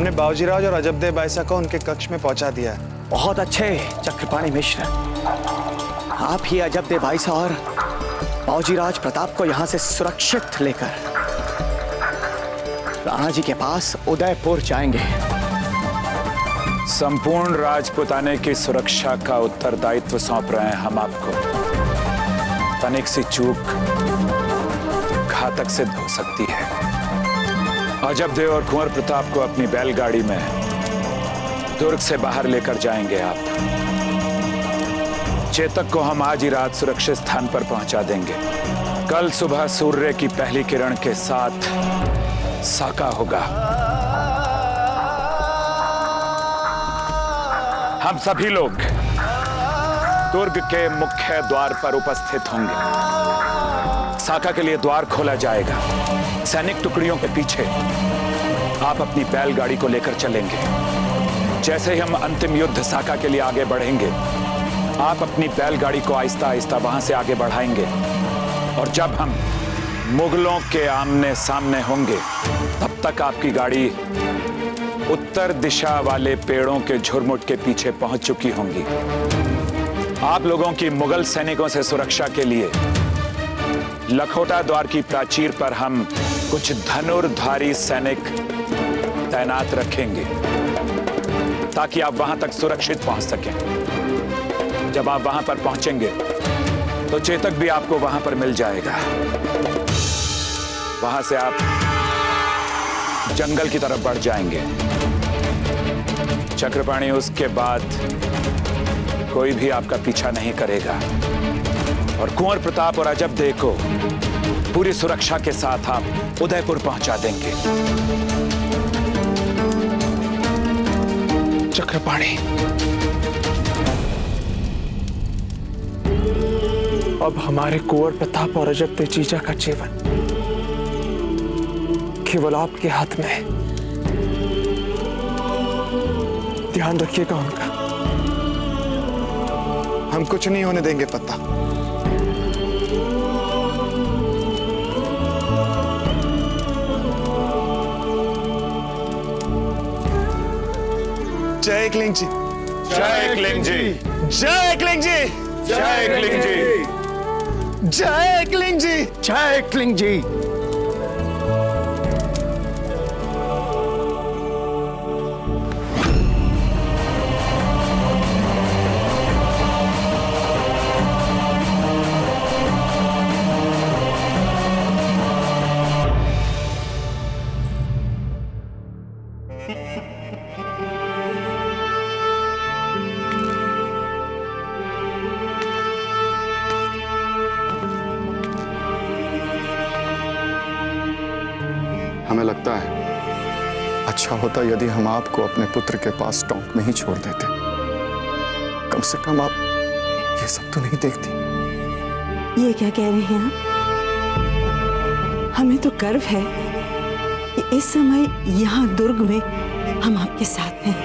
हमने बावजीराज और अजबदेव बाईसा को उनके कक्ष में पहुंचा दिया है। बहुत अच्छे चक्रपाणी मिश्र, आप ही अजबदेव बाईसा और बावजीराज प्रताप को यहां से सुरक्षित लेकर राणा जी के पास उदयपुर जाएंगे। संपूर्ण राजपुताने की सुरक्षा का उत्तरदायित्व सौंप रहे हैं हम आपको। तनिक सी चूक घातक सिद्ध हो सकती है। अजबदेव और कुंवर प्रताप को अपनी बैलगाड़ी में दुर्ग से बाहर लेकर जाएंगे आप। चेतक को हम आज ही रात सुरक्षित स्थान पर पहुंचा देंगे। कल सुबह सूर्य की पहली किरण के साथ साका होगा। हम सभी लोग दुर्ग के मुख्य द्वार पर उपस्थित होंगे। साका के लिए द्वार खोला जाएगा। सैनिक टुकड़ियों के पीछे आप अपनी बैलगाड़ी को लेकर चलेंगे। जैसे ही हम अंतिम युद्ध साका के लिए आगे बढ़ेंगे, आप अपनी बैलगाड़ी को आहिस्ता आहिस्ता वहां से आगे बढ़ाएंगे और जब हम मुगलों के आमने सामने होंगे तब तक आपकी गाड़ी उत्तर दिशा वाले पेड़ों के झुरमुट के पीछे पहुंच चुकी होंगी। आप लोगों की मुगल सैनिकों से सुरक्षा के लिए लखोटा द्वार की प्राचीर पर हम कुछ धनुर्धारी सैनिक तैनात रखेंगे ताकि आप वहां तक सुरक्षित पहुंच सकें। जब आप वहां पर पहुंचेंगे तो चेतक भी आपको वहां पर मिल जाएगा। वहां से आप जंगल की तरफ बढ़ जाएंगे। चक्रपाणी उसके बाद कोई भी आपका पीछा नहीं करेगा और कुंवर प्रताप और अजबदेव को पूरी सुरक्षा के साथ आप उदयपुर पहुंचा देंगे। चक्रपाणी, अब हमारे कुंवर प्रताप और अजबदेव जीजा का जीवन केवल आपके हाथ में है। ध्यान रखिएगा उनका। हम कुछ नहीं होने देंगे पत्ता। जय एकलिंग जी। जय एकलिंग जी। जय एकलिंग जी। जय एकलिंग जी। जय एकलिंग जी। जय एकलिंग जी। हमें लगता है अच्छा होता यदि हम आपको अपने पुत्र के पास टोंक में ही छोड़ देते। कम से कम आप ये सब तो नहीं देखती। ये क्या कह रहे हैं आप? हमें तो गर्व है कि इस समय यहाँ दुर्ग में हम आपके साथ हैं।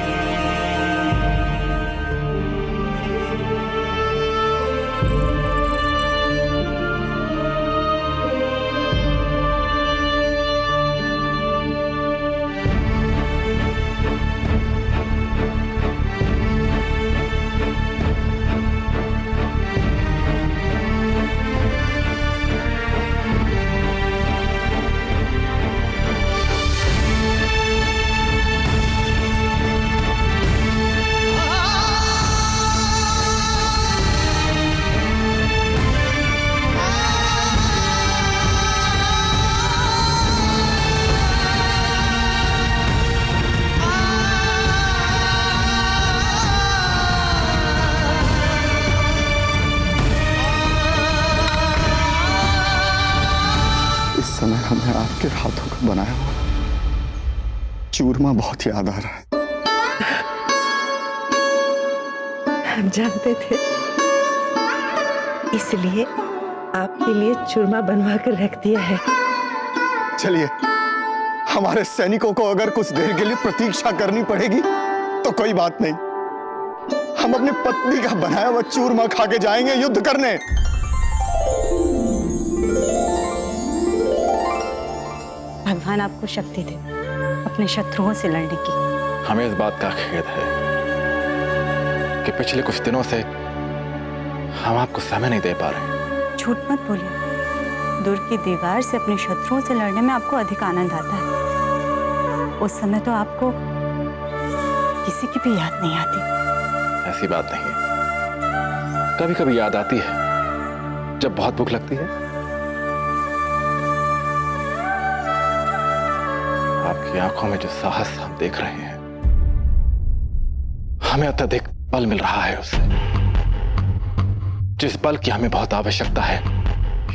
समय हमें आपके हाथों का बनाया हुआ चूरमा बहुत याद आ रहा है। हम जानते थे, इसलिए आपके लिए चूरमा बनवा कर रख दिया है। चलिए, हमारे सैनिकों को अगर कुछ देर के लिए प्रतीक्षा करनी पड़ेगी तो कोई बात नहीं। हम अपनी पत्नी का बनाया हुआ चूरमा खा के जाएंगे युद्ध करने। भगवान आपको शक्ति दे अपने शत्रुओं से लड़ने की। हमें इस बात का खेद है कि पिछले कुछ दिनों से हम आपको समय नहीं दे पा रहे। झूठ मत बोलिए। दुर्ग की दीवार से अपने शत्रुओं से लड़ने में आपको अधिक आनंद आता है। उस समय तो आपको किसी की भी याद नहीं आती। ऐसी बात नहीं है, कभी कभी याद आती है जब बहुत भूख लगती है। आपकी आंखों में जो साहस हम देख रहे हैं, हमें अत्यधिक बल मिल रहा है उससे, जिस बल की हमें बहुत आवश्यकता है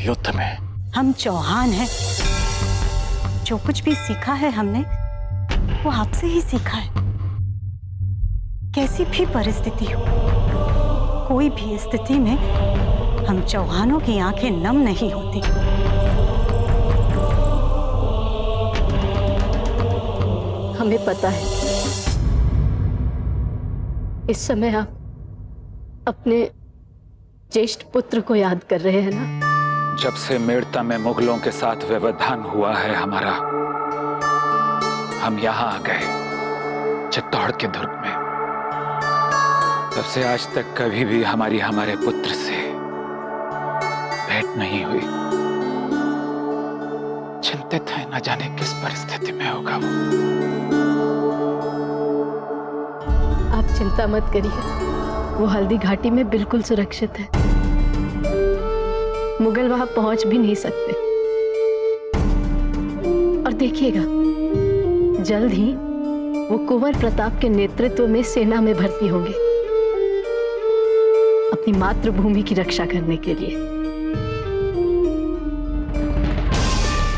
युद्ध में। हम चौहान हैं। जो कुछ भी सीखा है हमने वो आपसे ही सीखा है। कैसी भी परिस्थिति हो, कोई भी स्थिति में हम चौहानों की आंखें नम नहीं होती। हमें पता है इस समय आप अपने ज्येष्ठ पुत्र को याद कर रहे हैं ना? जब से मेड़ता में मुगलों के साथ व्यवधान हुआ है हमारा, हम यहां आ गए चित्तौड़ के दुर्ग में। तब से आज तक कभी भी हमारे पुत्र से भेंट नहीं हुई। चिंतित है, न जाने किस परिस्थिति में होगा वो। आप चिंता मत करिए, वो हल्दी घाटी में बिल्कुल सुरक्षित है। मुगल वहां पहुंच भी नहीं सकते। और देखिएगा, जल्द ही वो कुंवर प्रताप के नेतृत्व में सेना में भर्ती होंगे, अपनी मातृभूमि की रक्षा करने के लिए।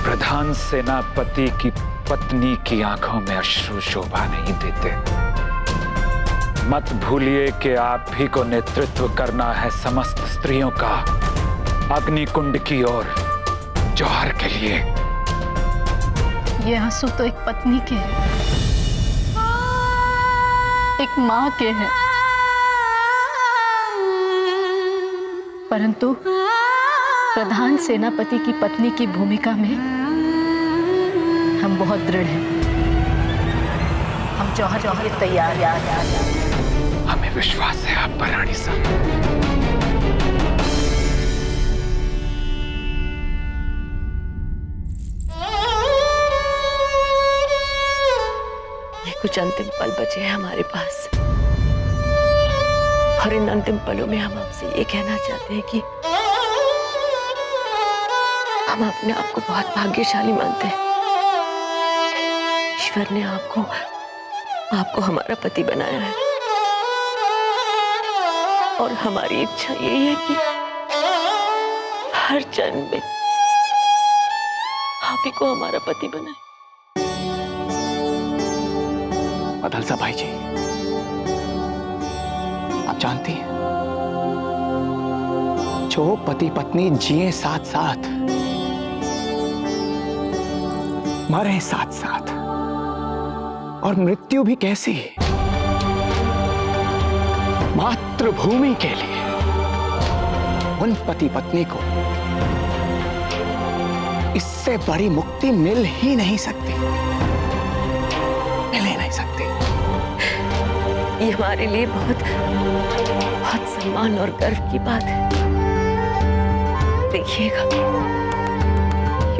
प्रधान सेनापति की पत्नी की आंखों में अश्रु शोभा नहीं देते। मत भूलिए कि आप ही को नेतृत्व करना है समस्त स्त्रियों का अग्निकुंड की ओर जौहर के लिए। ये आंसू तो एक पत्नी के हैं, एक मां के हैं, परंतु प्रधान सेनापति की पत्नी की भूमिका में हम बहुत दृढ़ हैं। हम जौहर के तैयार। हमें विश्वास है आप पर रानी साहब। ये कुछ अंतिम पल बचे हैं हमारे पास, और इन अंतिम पलों में हम आपसे ये कहना चाहते हैं कि हम अपने आप को बहुत भाग्यशाली मानते हैं। ईश्वर ने आपको हमारा पति बनाया है, और हमारी इच्छा यही है कि हर जन्म में आप ही को हमारा पति बनाए। मदलसा भाई जी, आप जानती हैं, जो पति पत्नी जिए साथ साथ, मरे साथ साथ, और मृत्यु भी कैसी, मातृभूमि के लिए, उन पति पत्नी को इससे बड़ी मुक्ति मिल ही नहीं सकती, मिल ही नहीं सकती। ये हमारे लिए बहुत बहुत सम्मान और गर्व की बात है। देखिएगा,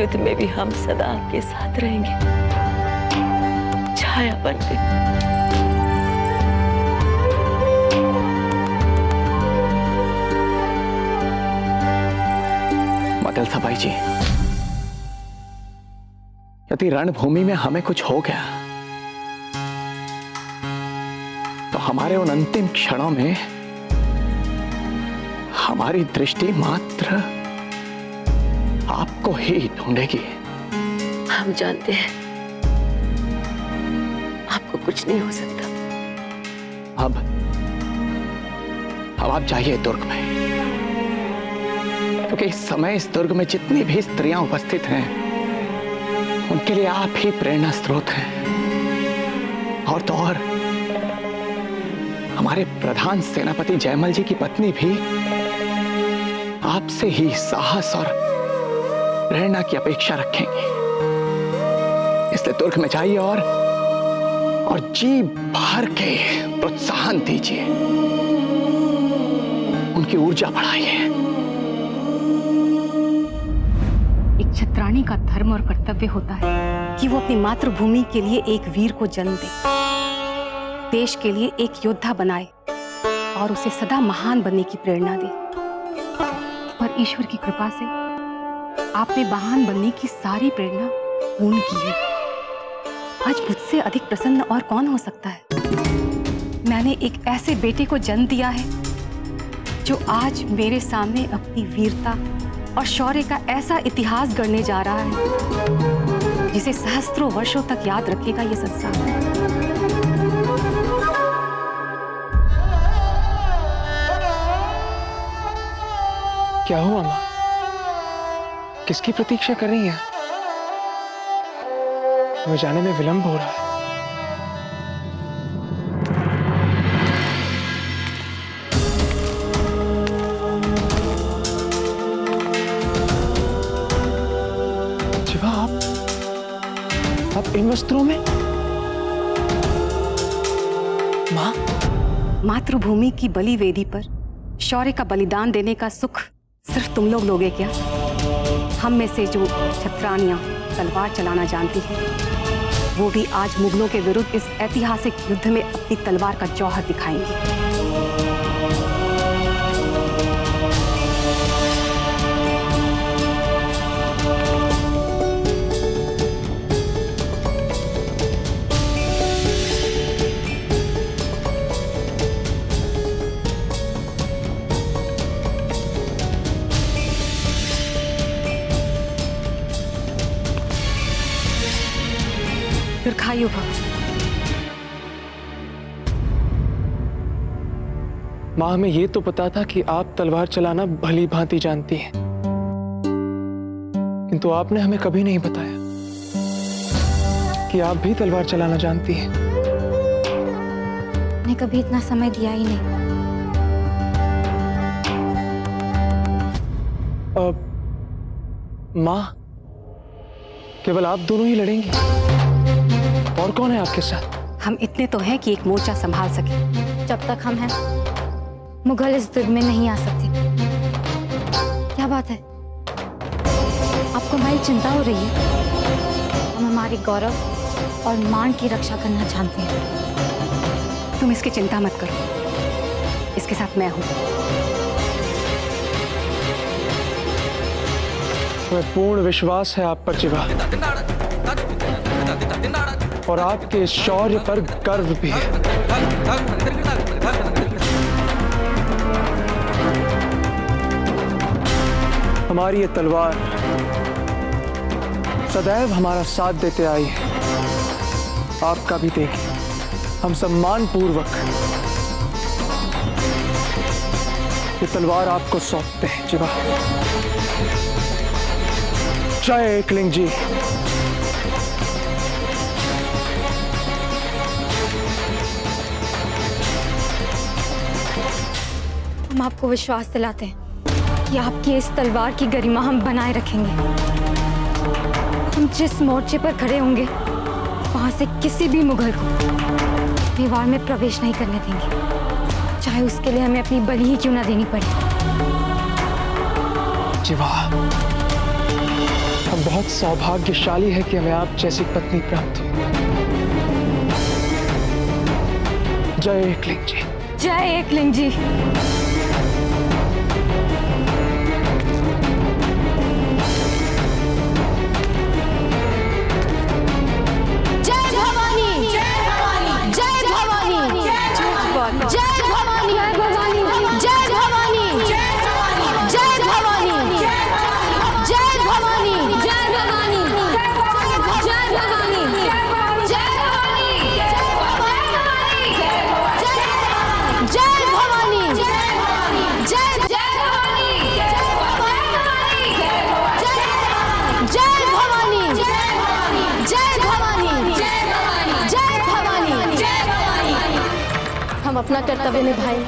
युद्ध में भी हम सदा आपके साथ रहेंगे, छाया बनके। मदलसा भाई जी, यदि रणभूमि में हमें कुछ हो गया तो हमारे उन अंतिम क्षणों में हमारी दृष्टि मात्र आपको ही ढूंढेगी। हम जानते हैं आपको कुछ नहीं हो सकता। अब आप जाइए दुर्ग में, क्योंकि इस समय इस दुर्ग में जितनी भी स्त्रियां उपस्थित हैं, उनके लिए आप ही प्रेरणा स्रोत हैं। और तो और हमारे प्रधान सेनापति जयमल जी की पत्नी भी आपसे ही साहस और प्रेरणा की अपेक्षा रखेंगी। इसलिए दुर्ग में जाइए और जी भर के प्रोत्साहन दीजिए, उनकी ऊर्जा बढ़ाइए। एक क्षत्राणी का धर्म और कर्तव्य होता है कि वो अपनी मातृभूमि के लिए एक वीर को जन्म दे, देश के लिए एक योद्धा बनाए और उसे सदा महान बनने की प्रेरणा दे। पर ईश्वर की कृपा से आपने महान बनने की सारी प्रेरणा पूर्ण की है। आज मुझसे अधिक प्रसन्न और कौन हो सकता है? मैंने एक ऐसे बेटे को जन्म दिया है जो आज मेरे सामने अपनी वीरता और शौर्य का ऐसा इतिहास गढ़ने जा रहा है जिसे सहस्त्रों वर्षों तक याद रखेगा ये संसार। क्या हुआ माँ? किसकी प्रतीक्षा कर रही हैं? मुझे जाने में विलंब हो रहा है। जीवा, आप इन वस्त्रों में? माँ, मातृभूमि की बलि वेदी पर शौर्य का बलिदान देने का सुख सिर्फ तुम लोग लोगे क्या? हम में से जो क्षत्राणियां तलवार चलाना जानती हैं, वो भी आज मुगलों के विरुद्ध इस ऐतिहासिक युद्ध में अपनी तलवार का जौहर दिखाएंगी। दीर्घायु भव। माँ, हमें ये तो पता था कि आप तलवार चलाना भली भांति जानती हैं, किंतु आपने हमें कभी नहीं बताया कि आप भी तलवार चलाना जानती हैं। मैंने कभी इतना समय दिया ही नहीं। माँ, केवल आप दोनों ही लड़ेंगी? और कौन है आपके साथ? हम इतने तो हैं कि एक मोर्चा संभाल सके। जब तक हम हैं, मुगल इस दुर्ग में नहीं आ सकते। क्या बात है? आपको हमारी चिंता हो रही है? हम हमारे गौरव और मान की रक्षा करना चाहते हैं। तुम इसकी चिंता मत करो, इसके साथ मैं हूं। हमें पूर्ण विश्वास है आप पर जीवा, और आपके इस शौर्य पर गर्व भी है। हमारी ये तलवार सदैव हमारा साथ देते आई है, आपका भी देगी। हम सम्मान पूर्वक ये तलवार आपको सौंपते हैं जीवा। जय एकलिंग जी। हम आपको विश्वास दिलाते हैं कि आपकी इस तलवार की गरिमा हम बनाए रखेंगे। हम जिस मोर्चे पर खड़े होंगे, वहां से किसी भी मुगल को मेवाड़ में प्रवेश नहीं करने देंगे, चाहे उसके लिए हमें अपनी बलि ही क्यों ना देनी पड़े। जीवा, हम बहुत सौभाग्यशाली है कि हमें आप जैसी पत्नी प्राप्त हो। जय एकलिंग जी। जय एकलिंग जी। हम अपना कर्तव्य निभाएं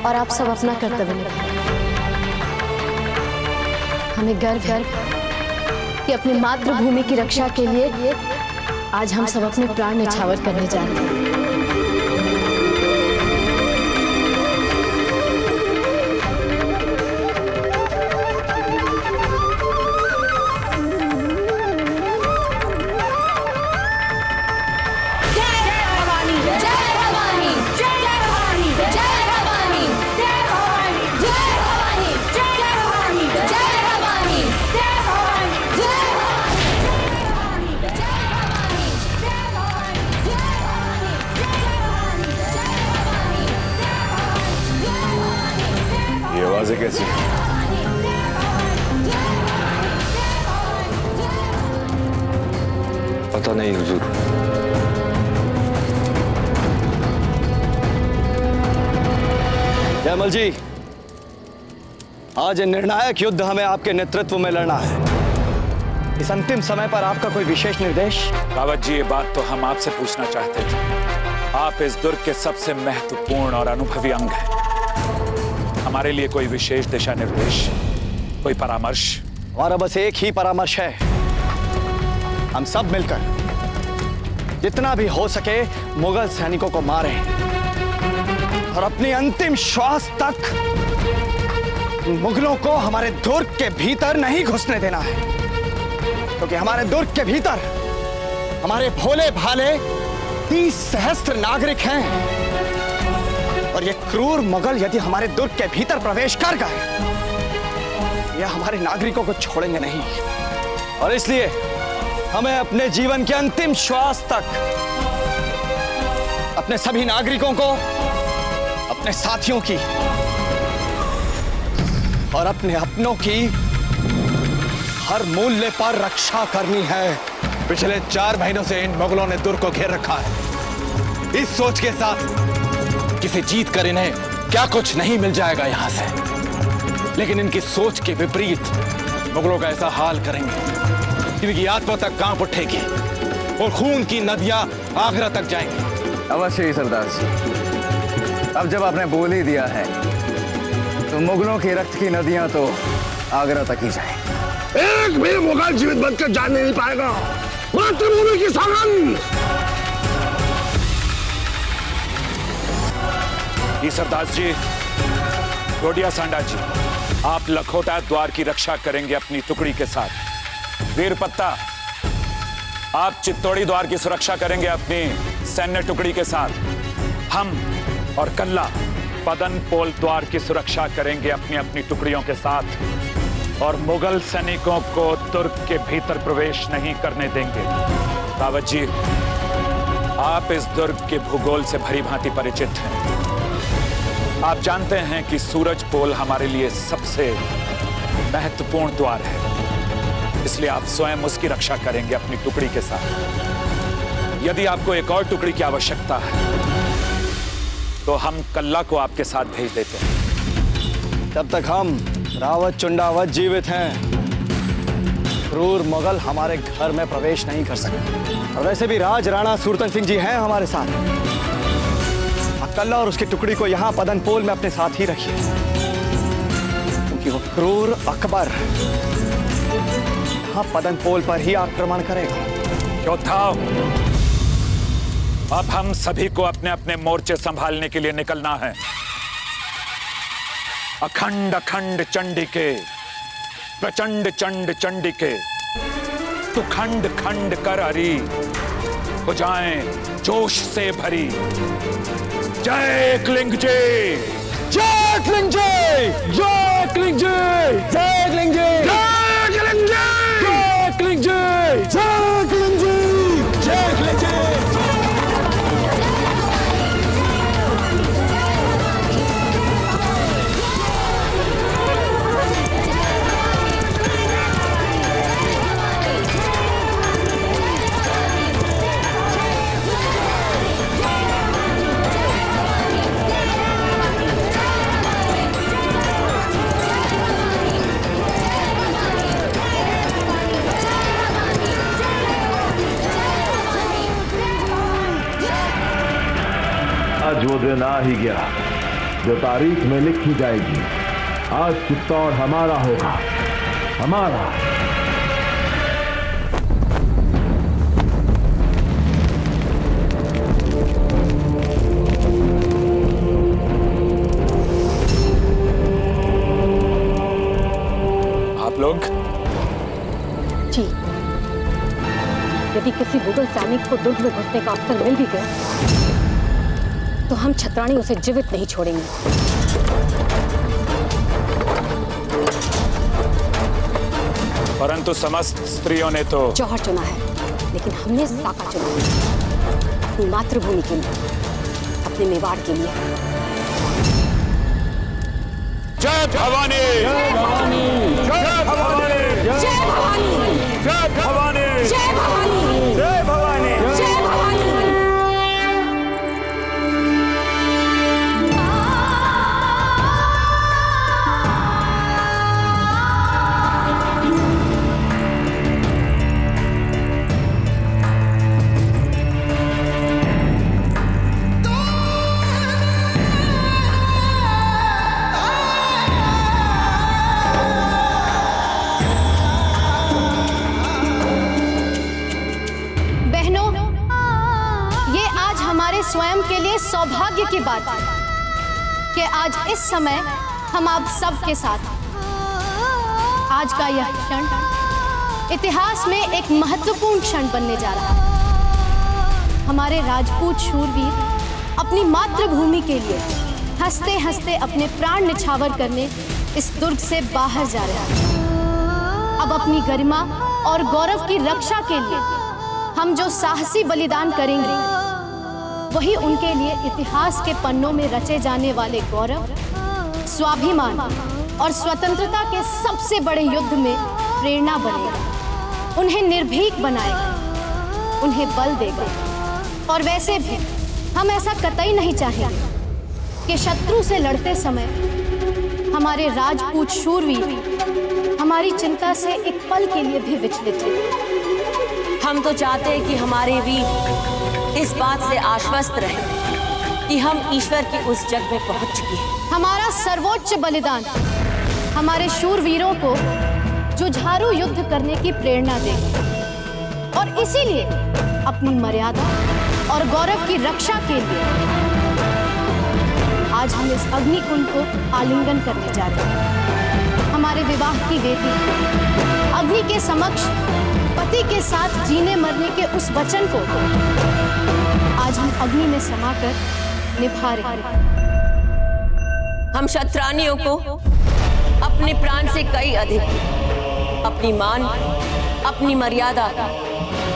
और आप सब अपना कर्तव्य निभाएं। हमें गर्व है कि अपनी मातृभूमि की रक्षा के लिए आज हम सब अपने प्राण न्यौछावर करने जा रहे हैं। ये आवाजें कैसी हैं? पता नहीं हुजूर। जयमल जी, आज निर्णायक युद्ध हमें आपके नेतृत्व में लड़ना है। इस अंतिम समय पर आपका कोई विशेष निर्देश? रावत जी, ये बात तो हम आपसे पूछना चाहते थे। आप इस दुर्ग के सबसे महत्वपूर्ण और अनुभवी अंग हैं। हमारे लिए कोई विशेष दिशा निर्देश, कोई परामर्श? हमारा बस एक ही परामर्श है, हम सब मिलकर जितना भी हो सके मुगल सैनिकों को मारें और अपनी अंतिम श्वास तक मुगलों को हमारे दुर्ग के भीतर नहीं घुसने देना है, क्योंकि हमारे दुर्ग के भीतर हमारे भोले भाले 30 सहस्त्र नागरिक हैं और ये क्रूर मुगल यदि हमारे दुर्ग के भीतर प्रवेश कर गए, यह हमारे नागरिकों को छोड़ेंगे नहीं। और इसलिए हमें अपने जीवन के अंतिम श्वास तक अपने सभी नागरिकों को, अपने साथियों की और अपने अपनों की हर मूल्य पर रक्षा करनी है। पिछले 4 महीनों से इन मुगलों ने दुर्ग को घेर रखा है, इस सोच के साथ किसी जीत कर इन्हें क्या कुछ नहीं मिल जाएगा यहां से। लेकिन इनकी सोच के विपरीत मुगलों का ऐसा हाल करेंगे कि इनकी आत्मा तक कांप उठेगी और खून की नदियां आगरा तक जाएंगी। अवश्य ही सरदार जी, अब जब आपने बोल ही दिया है तो मुगलों के रक्त की नदियां तो आगरा तक ही जाएं। एक भी मुगल जीवित बचकर जाने नहीं पाएगा। मातृभूमि की सौगंध। सरदार जी, डोडिया सांडा जी, आप लखोटा द्वार की रक्षा करेंगे अपनी टुकड़ी के साथ। वीरपत्ता, आप चित्तौड़ी द्वार की सुरक्षा करेंगे अपनी सैन्य टुकड़ी के साथ। हम और कल्ला पदन पोल द्वार की सुरक्षा करेंगे अपनी अपनी टुकड़ियों के साथ और मुगल सैनिकों को दुर्ग के भीतर प्रवेश नहीं करने देंगे। रावत जी, आप इस दुर्ग के भूगोल से भली भांति परिचित हैं। आप जानते हैं कि सूरज पोल हमारे लिए सबसे महत्वपूर्ण द्वार है, इसलिए आप स्वयं उसकी रक्षा करेंगे अपनी टुकड़ी के साथ। यदि आपको एक और टुकड़ी की आवश्यकता है तो हम कल्ला को आपके साथ भेज देते हैं। जब तक हम रावत चुंडावत जीवित हैं, क्रूर मुगल हमारे घर में प्रवेश नहीं कर सकते। और वैसे भी राज राणा सूरतन सिंह जी हैं हमारे साथ। कल्ला और उसकी टुकड़ी को यहाँ पदन पोल में अपने साथ ही रखिए, क्योंकि वो क्रूर अकबर यहाँ पदन पोल पर ही आक्रमण करेगा। योद्धाओं, अब हम सभी को अपने अपने मोर्चे संभालने के लिए निकलना है। अखंड अखंड चंडिके, प्रचंड चंड चंडिके, तू खंड खंड कर हरी, हो जाएं जोश से भरी। जय क्लिंग जी, जय क्लिंग जी, जय क्लिंग जी, जय क्लिंग जी, जय क्लिंग जी, जय क्लिंग जी, जय क्लिंग जी, जय क्लिंग जी। आज वो दिन आ ही गया जो तारीख में लिखी जाएगी। आज चित्तौड़ हमारा होगा, हमारा। लोग? जी, यदि किसी मुगल सैनिक को दुर्ग में घुसने का अवसर मिल भी गया तो हम छत्राणी उसे जीवित नहीं छोड़ेंगे। परंतु समस्त स्त्रियों ने तो जौहर चुना है, लेकिन हमने साका चुना है, अपनी मातृभूमि के लिए, अपने मेवाड़ के लिए। जय भवानी! जय भवानी! जय भवानी! जय भवानी! जय भवानी! जय भवानी! जय भवानी! जय भवानी! स्वयं के लिए सौभाग्य की बात है कि आज इस समय हम आप सब के साथ आज का यह क्षण इतिहास में एक महत्वपूर्ण क्षण बनने जा रहा है। हमारे राजपूत शूरवीर अपनी मातृभूमि के लिए हंसते हंसते अपने प्राण निछावर करने इस दुर्ग से बाहर जा रहे हैं। अब अपनी गरिमा और गौरव की रक्षा के लिए हम जो साहसी बलिदान करेंगे वही उनके लिए इतिहास के पन्नों में रचे जाने वाले गौरव, स्वाभिमान और स्वतंत्रता के सबसे बड़े युद्ध में प्रेरणा बनेगा, उन्हें निर्भीक बनाएगा, उन्हें बल देगा। और वैसे भी हम ऐसा कतई नहीं चाहेंगे कि शत्रु से लड़ते समय हमारे राजपूत शूरवीर हमारी चिंता से एक पल के लिए भी विचलित हो। हम तो चाहते हैं कि हमारे वीर इस बात से आश्वस्त रहे कि हम ईश्वर की उस जग में पहुंच चुके हैं। हमारा सर्वोच्च बलिदान हमारे शूरवीरों को जुझारू युद्ध करने की प्रेरणा देगा और इसीलिए अपनी मर्यादा और गौरव की रक्षा के लिए आज हम इस अग्निकुंड को आलिंगन करने जा रहे हैं। हमारे विवाह की वेदी अग्नि के समक्ष पति के साथ जीने मरने के उस वचन को आज हम अग्नि में समाकर निभा रहे हैं। हम क्षत्राणियों को अपने प्राण से कई अधिक अपनी मान, अपनी मर्यादा,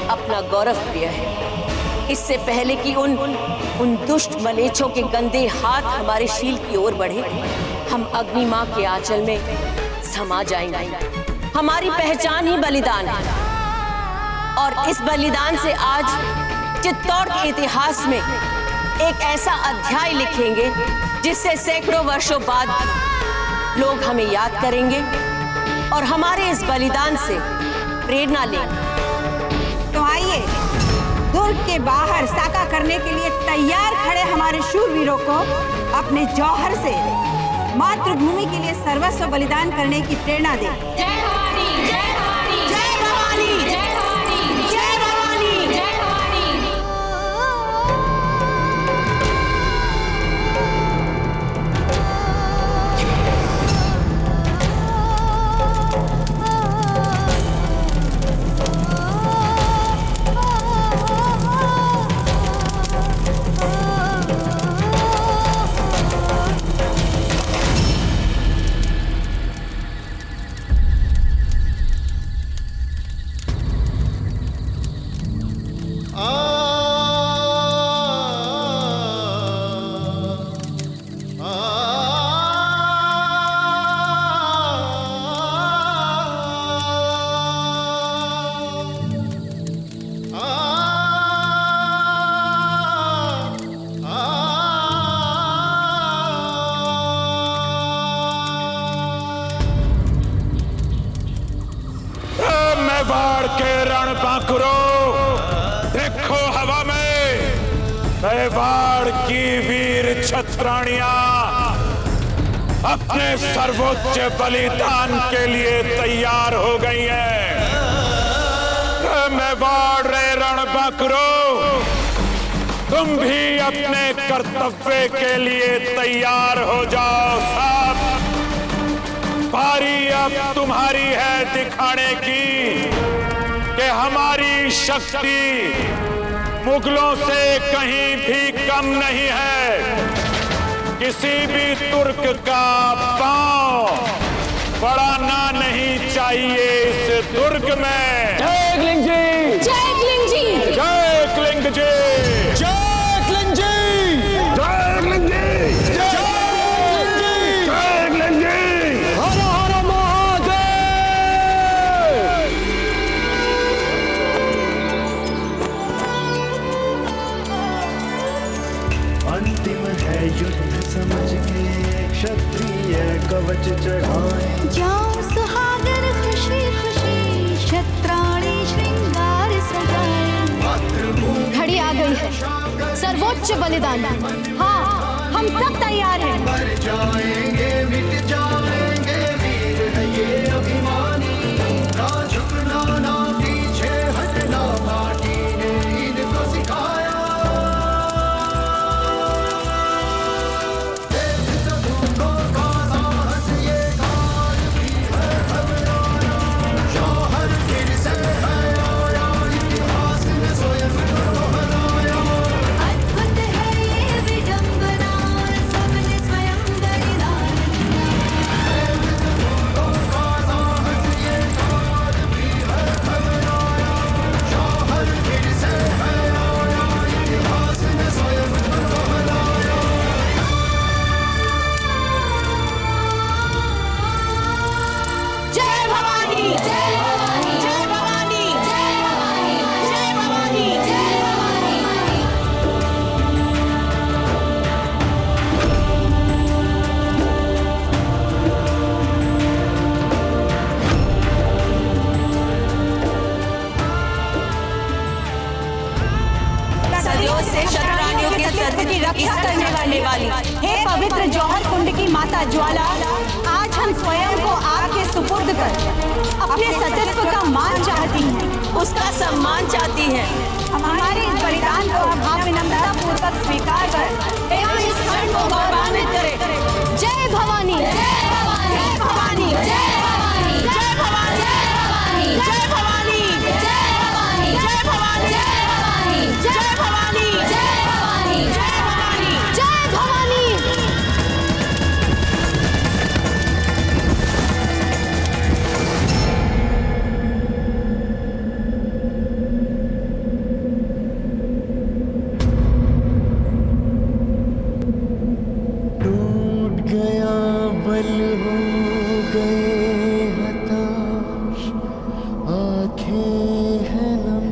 अपना गौरव प्रिय है। इससे पहले कि उन दुष्ट मलेच्छों के गंदे हाथ हमारे शील की ओर बढ़े, हम अग्नि मां के आंचल में समा जाएंगे। हमारी पहचान ही बलिदान है और इस बलिदान से आज चित्तौड़ के इतिहास में एक ऐसा अध्याय लिखेंगे जिससे सैकड़ों वर्षों बाद लोग हमें याद करेंगे और हमारे इस बलिदान से प्रेरणा लेंगे। तो आइए, दुर्ग के बाहर साका करने के लिए तैयार खड़े हमारे शूरवीरों को अपने जौहर से मातृभूमि के लिए सर्वस्व बलिदान करने की प्रेरणा दें। जय भवानी! जय भवानी! जय भवानी! जय भवानी! जय भवानी! जय भवानी! मेवाड़ के रण बांकुरो, देखो हवा में मेवाड़ की वीर छत्राणियां अपने सर्वोच्च बलिदान के लिए तैयार हो गई हैं। मेवाड़ रे रण बांकुरो, तुम भी अपने कर्तव्य के लिए तैयार हो जाओ। सब बारी अब तुम्हारी है दिखाने की कि हमारी शक्ति मुगलों से कहीं भी कम नहीं है। किसी भी तुर्क का पांव पड़ाना नहीं चाहिए इस दुर्ग में। जय क्लिंग जी, जय क्लिंग जी, जय क्लिंग जी, जय क्लिंग जी, जय क्लिंग जी, जय क्लिंग जी। हर हर महादेव। अंतिम है युद्ध समझ के क्षत्रिय कवच चढ़ाए। जाओ सुहागन खुशी खुशी क्षत्राणी श्रृंगार सजाए। घड़ी आ गई है सर्वोच्च बलिदान। हाँ, हम सब तैयार हैं। मर जाएंगे मिट जाएंगे वीर है ये अभिमानी। ना झुकना ना पीछे हटना माटी ने इनको सिखाया। देश सबूतों का साहस ये काल भी है घबराना। जौहर फिर से है आया इतिहास ने स्वयं दोहराया। अद्भुत है ये विडंबना सबने स्वयं बलिदान दिया। देश सबूतों का साहस ये काल भी है घबराया। जौहर फिर से है आया इतिहास ने स्वयं दोहराया। जय भवानी, जय भवानी, जय भवानी, जय भवानी, जय भवानी, जय भवानी। सदियों से शत्रानियों के अस्तित्व की रक्षा करने वाली हे पवित्र जौहर कुंड की माता ज्वाला, आज हम स्वयं को आपके सुपुर्द कर अपने सतीत्व का मान चाहती हैं, उसका सम्मान चाहती हैं। हमारे इस बलिदान को आप विनम्रता पूर्वक स्वीकार कर एवं इस खंड को गौरवान्वित करें। जय भवानी, जय भवानी, जय भवानी, जय भवानी, जय भवानी, जय भवानी, जय भवानी, जय भवानी, जय भवानी, जय भवानी, जय भवानी, जय भवानी, जय भवानी, जय भवानी। टूट गया बल हो गए हताश आंखें हैं नम।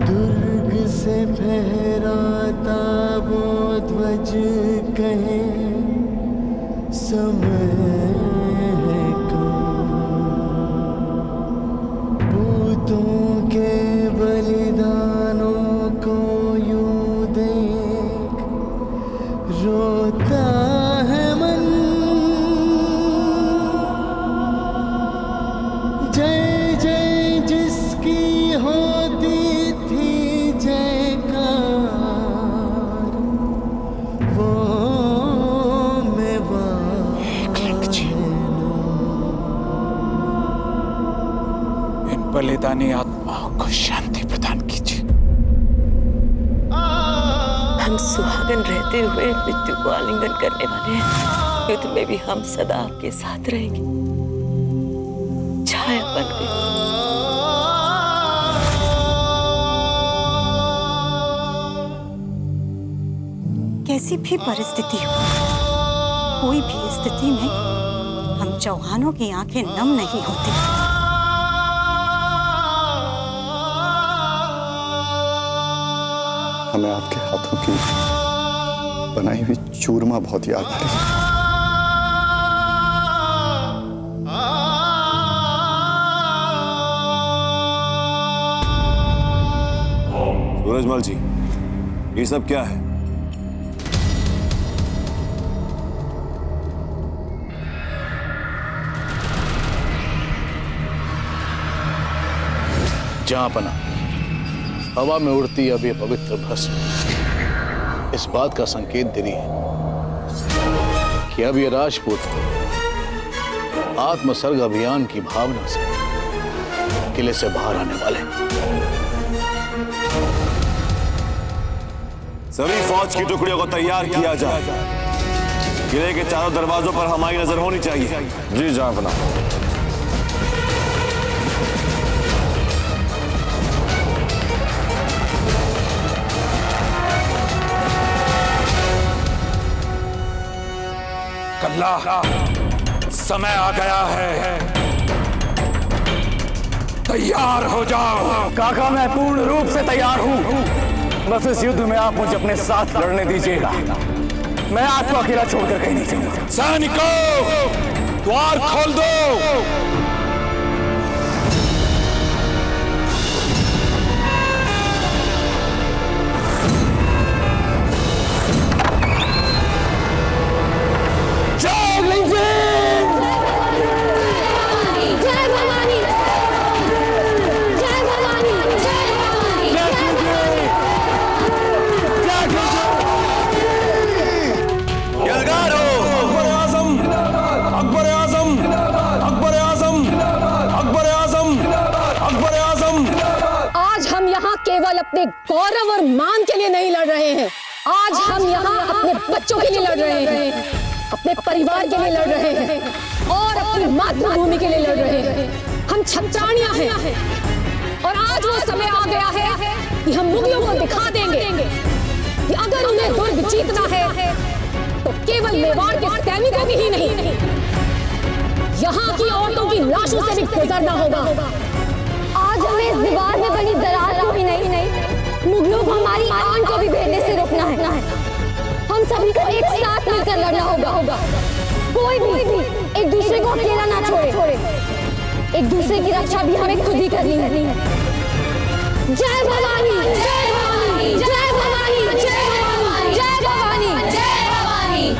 दुर्ग से फहराता वो ध्वज कहे समय है कम। पूतों के बलिदानों को यूं देख रोता है मन। जय जय जिसकी होती थी जयकार वो मेवा इन बलिदानी आत्माओं को शांति प्रदान कीजिए। हम सुहागन रहते हुए मृत्यु को आलिंगन करने वाले हैं। युद्ध में भी हम सदा आपके साथ रहेंगे। छाया बन गई। कैसी भी परिस्थिति हो, कोई भी स्थिति में हम चौहानों की आंखें नम नहीं होती। हमें आपके हाथों की बनाई हुई चूरमा बहुत याद आ रही है। सूरजमल जी, ये सब क्या है? जहां पना हवा में उड़ती अब ये पवित्र भस्म इस बात का संकेत दे रही है कि अब ये राजपूत आत्मसर्ग अभियान की भावना से किले से बाहर आने वाले हैं। सभी फौज की टुकड़ियों को तैयार किया जाए। किले के चारों दरवाजों पर हमारी नजर होनी चाहिए। जी जनाब। कल्ला, समय आ गया है, तैयार हो जाओ। काका, मैं पूर्ण रूप से तैयार हूँ। बस इस युद्ध में आप मुझे अपने साथ लड़ने दीजिएगा। मैं आपको अकेला छोड़कर कहीं नहीं जाऊंगा। सैनिकों, द्वार खोल दो। केवल अपने गौरव और मान के लिए नहीं लड़ रहे हैं। आज हम यहाँ अपने बच्चों के लिए लड़ रहे हैं, अपने परिवार के लिए लड़ रहे हैं और अपनी मातृभूमि के लिए लड़ रहे हैं। हम छत्राणियां हैं और आज वो समय आ गया है कि हम मुगलों को दिखा देंगे कि अगर उन्हें दुर्ग जीतना है तो केवल मेवाड़ के सैनिकों की ही नहीं, यहाँ की औरतों की लाशों से भी गुजरना होगा। आज हमें इस दीवार में बनी दरार को भी नहीं, मुगलों को हमारी आन को भी भेजने से रोकना है। हम सभी को एक साथ मिलकर लड़ना होगा। कोई भी एक दूसरे को अकेला ना छोड़े। एक दूसरे की रक्षा भी हमें खुद ही करनी है। जय भवानी, जय भवानी, जय भवानी, जय भवानी, जय भवानी, जय भवानी।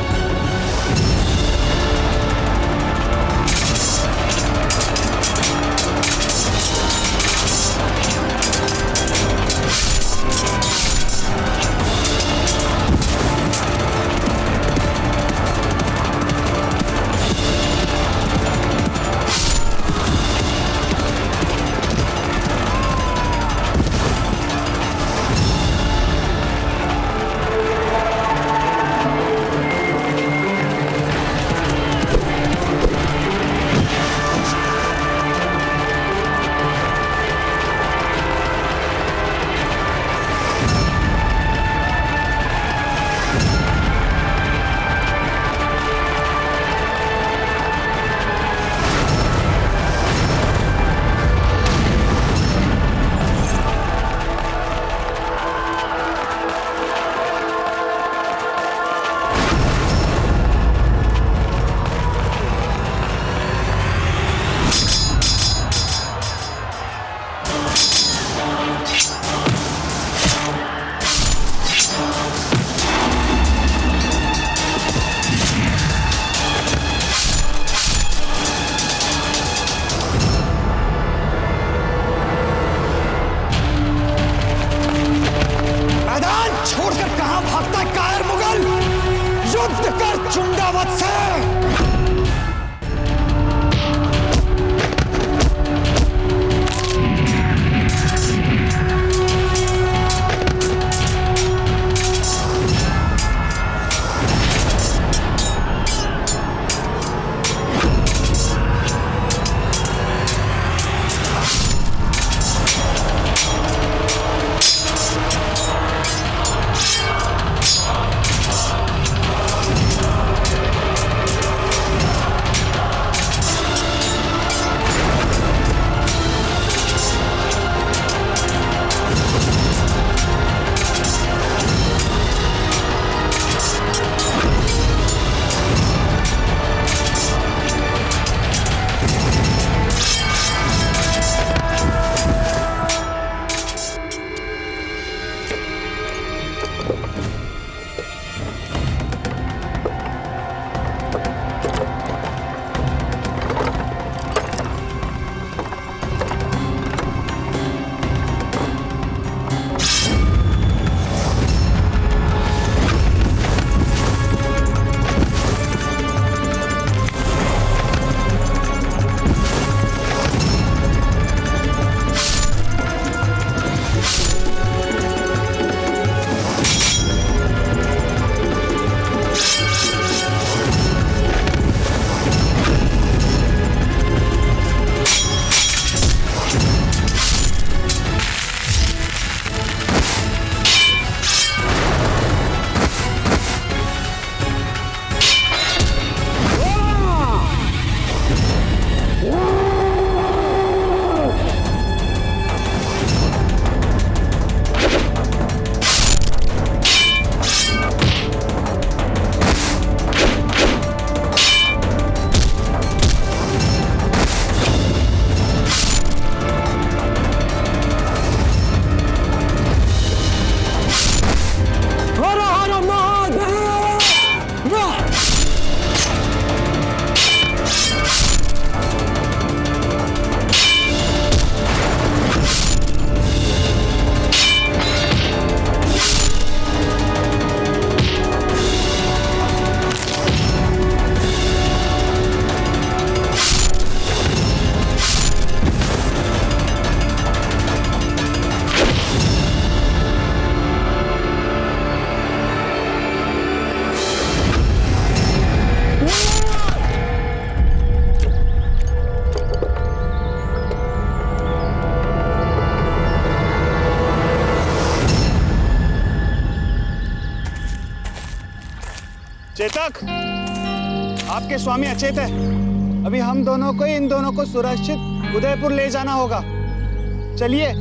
बालक, आपके स्वामी अचेत है। अभी हम दोनों को इन दोनों को सुरक्षित उदयपुर ले जाना होगा। चलिए।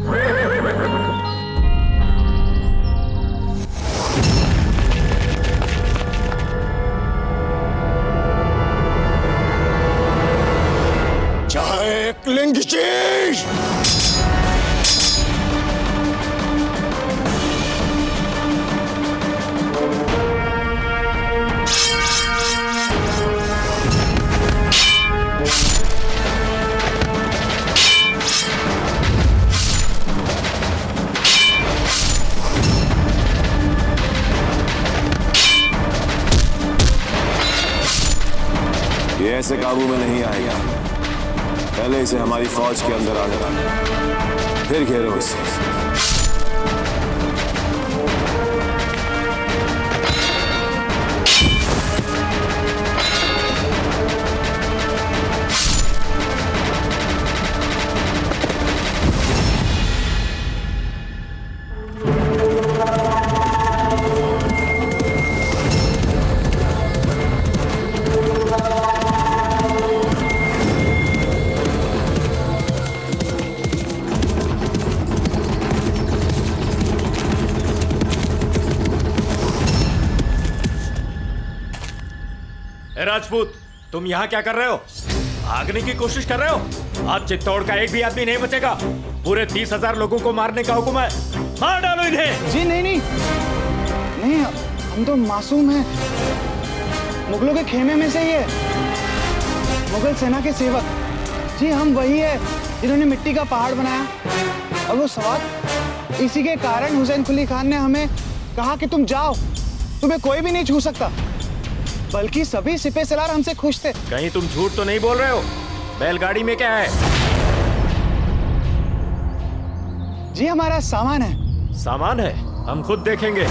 जय क्लिंग चीज। ये ऐसे काबू में नहीं आएगा। पहले इसे हमारी फौज के अंदर आने डालो, फिर घेरो इसे। राजपूत, तुम यहाँ क्या कर रहे हो? भागने की कोशिश कर रहे हो? आज चित्तौड़ का एक भी आदमी नहीं बचेगा। पूरे 30,000 लोगों को मारने का हुक्म है। मार डालो इन्हें। जी नहीं नहीं नहीं, हम तो मासूम हैं। मुगलों के खेमे में से ही है, मुगल सेना के सेवक। जी हम वही है जिन्होंने मिट्टी का पहाड़ बनाया। और वो सवाल इसी के कारण हुसैन कुली खान ने हमें कहा कि तुम जाओ, तुम्हें कोई भी नहीं छू सकता। बल्कि सभी सिपह सलार हमसे खुश थे। कहीं तुम झूठ तो नहीं बोल रहे हो? बैलगाड़ी में क्या है? जी हमारा सामान है। सामान है? हम खुद देखेंगे।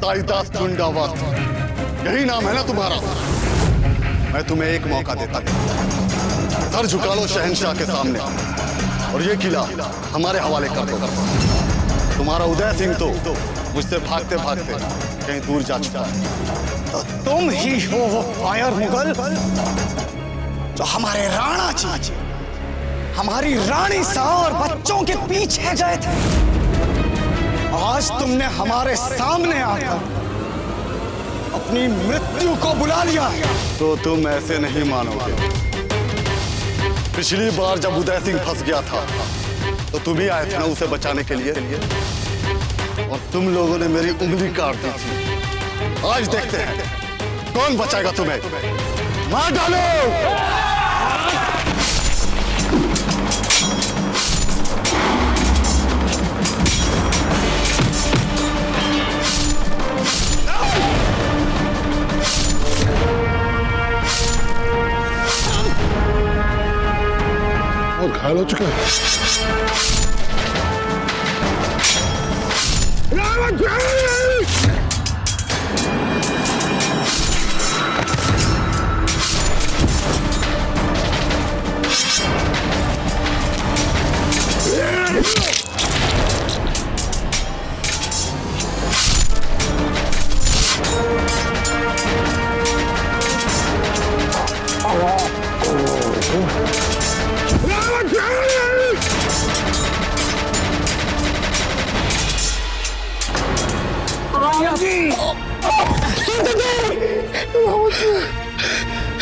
ताईदास झुंडावत, यही नाम है ना तुम्हारा? मैं तुम्हें एक मौका देता हूं। सर झुका लो शहंशाह के सामने और ये किला हमारे हवाले कर दो। तुम्हारा उदय सिंह तो मुझसे भागते भागते कहीं दूर जा चुका है। तो तुम ही हो वो फायर मुगल जो हमारे राणा जी, हमारी रानी सा और बच्चों के पीछे गए थे। आज तुमने हमारे सामने आकर अपनी मृत्यु को बुला लिया। तो तुम ऐसे नहीं मानोगे। पिछली बार जब उदय सिंह फंस गया था तो तुम ही आए थे ना उसे बचाने के लिए, और तुम लोगों ने मेरी उंगली काट दी थी। आज देखते हैं कौन बचाएगा तुम्हें। मार डालो। और घायल हो चुका है।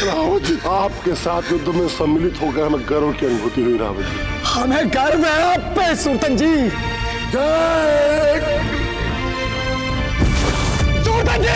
रावत जी, आपके साथ युद्ध में सम्मिलित होकर हमें गर्व की अनुभूति हुई। रावत जी, हमें गर्व है आप पे सुल्तान जी। जय सुल्तान जी।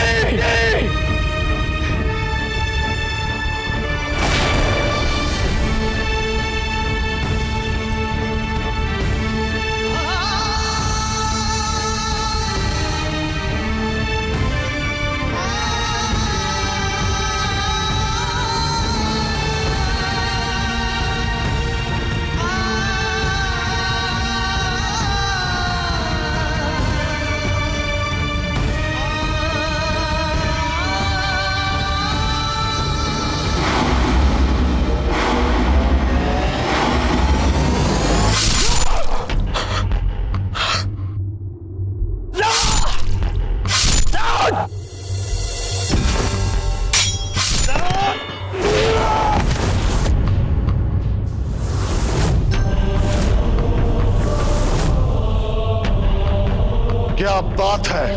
क्या बात है।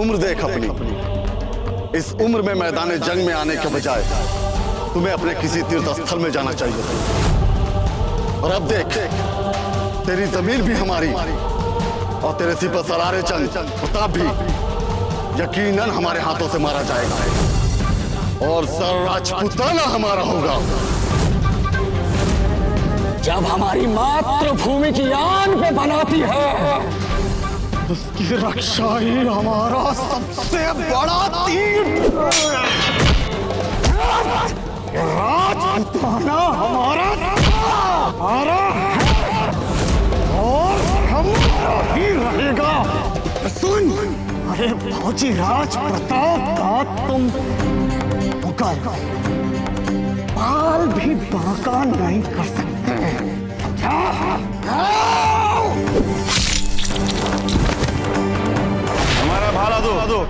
उम्र देख अपनी। इस उम्र में मैदान जंग में आने के बजाय तुम्हें अपने किसी तीर्थ स्थल में जाना चाहिए। और अब देख, तेरी जमीन भी हमारी और तेरे सिर पर सलारे जंग प्रताप भी यकीनन हमारे हाथों से मारा जाएगा और सर राजपूताना हमारा होगा। जब हमारी मातृभूमि की आन पे बनाती है, उसकी रक्षा ही हमारा सबसे बड़ा तीर। राजपूताना हमारा और हमारा ही रहेगा। सुन, अरे फौजी राज प्रताप का तुम मुगल बाल भी बांका नहीं कर सकते। हमारा भाला दो।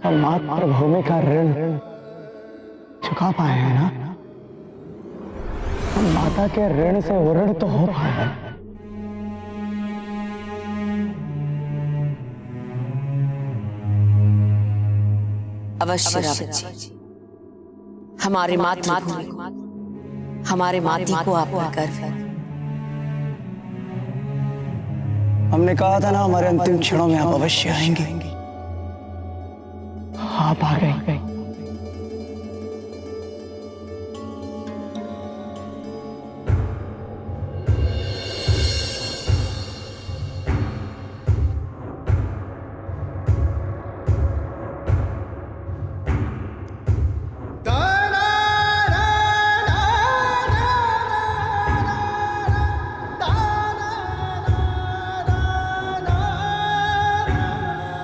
हम मातृभूमि का ऋण चुका पाए हैं ना। हम माता के ऋण से उऋण तो हो पाए। अवश्य रावत जी, हमारे मातृभूमि को, हमारे माटी को आपका गर्व है। हमने कहा था ना हमारे अंतिम क्षणों में आप अवश्य आएंगे। आप आ गए।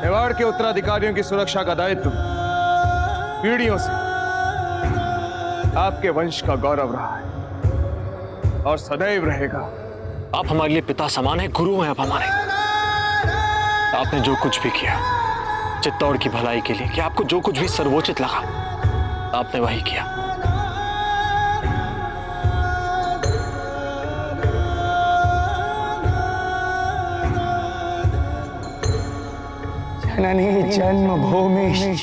मेवाड़ के उत्तराधिकारियों की सुरक्षा का दायित्व पीढ़ियों से आपके वंश का गौरव रहा है और सदैव रहेगा। आप हमारे लिए पिता समान है, गुरु हैं आप हमारे। आपने जो कुछ भी किया चित्तौड़ की भलाई के लिए, कि आपको जो कुछ भी सर्वोचित लगा आपने वही किया। जननी जन्मभूमिश्च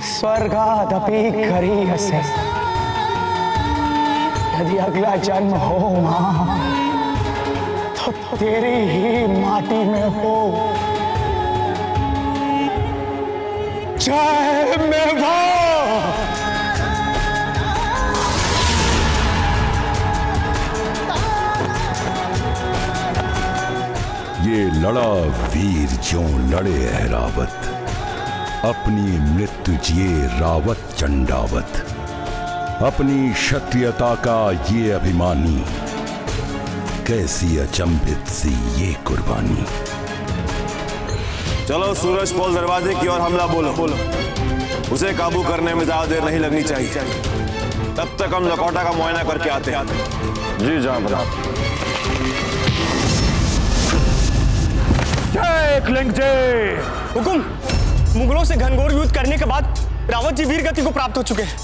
स्वर्गादपि गरीयसे। यदि अगला जन्म हो मां तो तेरी ही माटी में हो। जय मेवा। ये लड़ा वीर ज्यों लड़े है रावत, अपनी मृत्यु जिए रावत चंडावत। अपनी क्षत्रियता का ये अभिमानी, कैसी अचंभित सी ये कुर्बानी। चलो सूरज पोल दरवाजे की ओर हमला बोलो। उसे काबू करने में ज्यादा देर नहीं लगनी चाहिए। तब तक हम लकौटा का मुआयना करके आते हैं। जी जनाब। जय क्लिंग जय। हुकुम, मुगलों से घनघोर युद्ध करने के बाद रावत जी वीर गति को प्राप्त हो चुके हैं।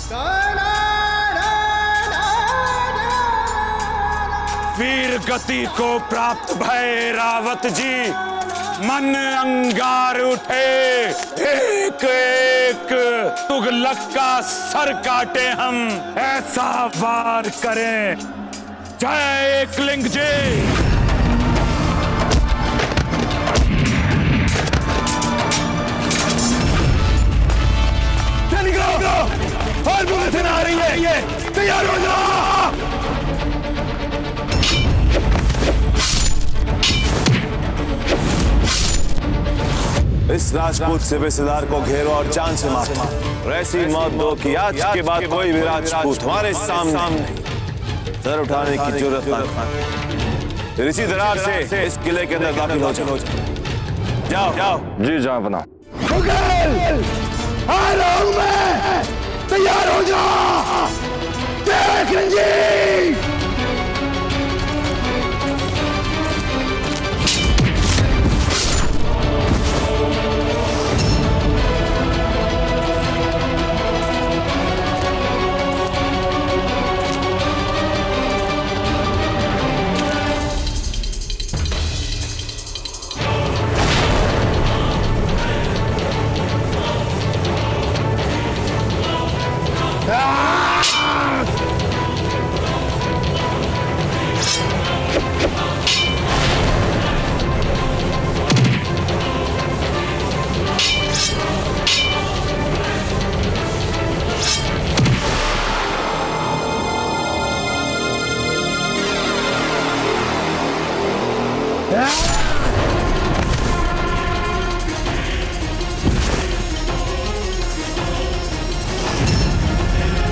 वीर गति को प्राप्त भय रावत जी, मन अंगार उठे। एक एक तुगलक का सर काटे हम, ऐसा वार करें। जय एकलिंग जी। और बुलेटिन आ रही है, तैयार हो जाओ। इस राजपूत सूबेदार को घेरो और जान से मारो। ऐसी मौत दो कि आज के बाद कोई भी राजपूत हमारे सामने सर उठाने की जरूरत न। फिर इसी दरार से इस किले के अंदर दाखिल हो जाओ। जाओ जाओ। जी जनाब। आ रहा हूं मैं, तैयार हो जाओ। देख लीजिए।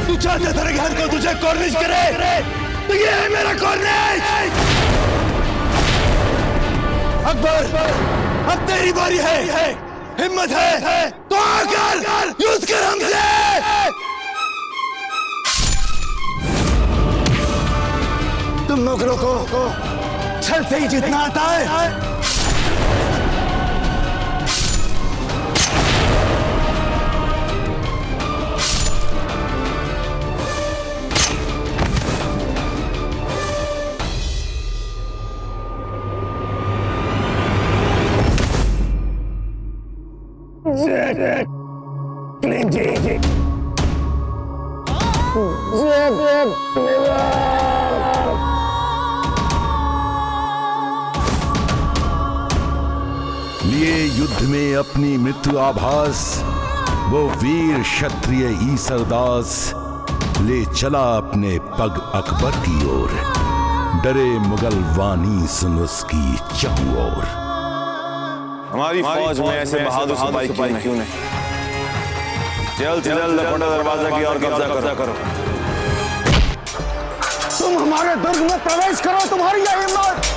तू चाहता था कि हमको तुझे कॉर्निश करे, तो ये है मेरा कॉर्निश। अकबर, अब तेरी बारी है। हिम्मत है तो आकर युद्ध कर हमसे। तुम मुगलों को छल से ही जीतना आता है। अपनी मृत्यु आभास वो वीर क्षत्रिय ईसरदास ले चला अपने पग अकबर की ओर। डरे मुगल वानी सुन उसकी चारों ओर। हमारी फौज में ऐसे बहादुर सिपाही क्यों नहीं? जल्द से जल्द लपटा दरवाजा की ओर कब्जा करो। तुम हमारे दुर्ग में प्रवेश करो, तुम्हारी यह हिम्मत।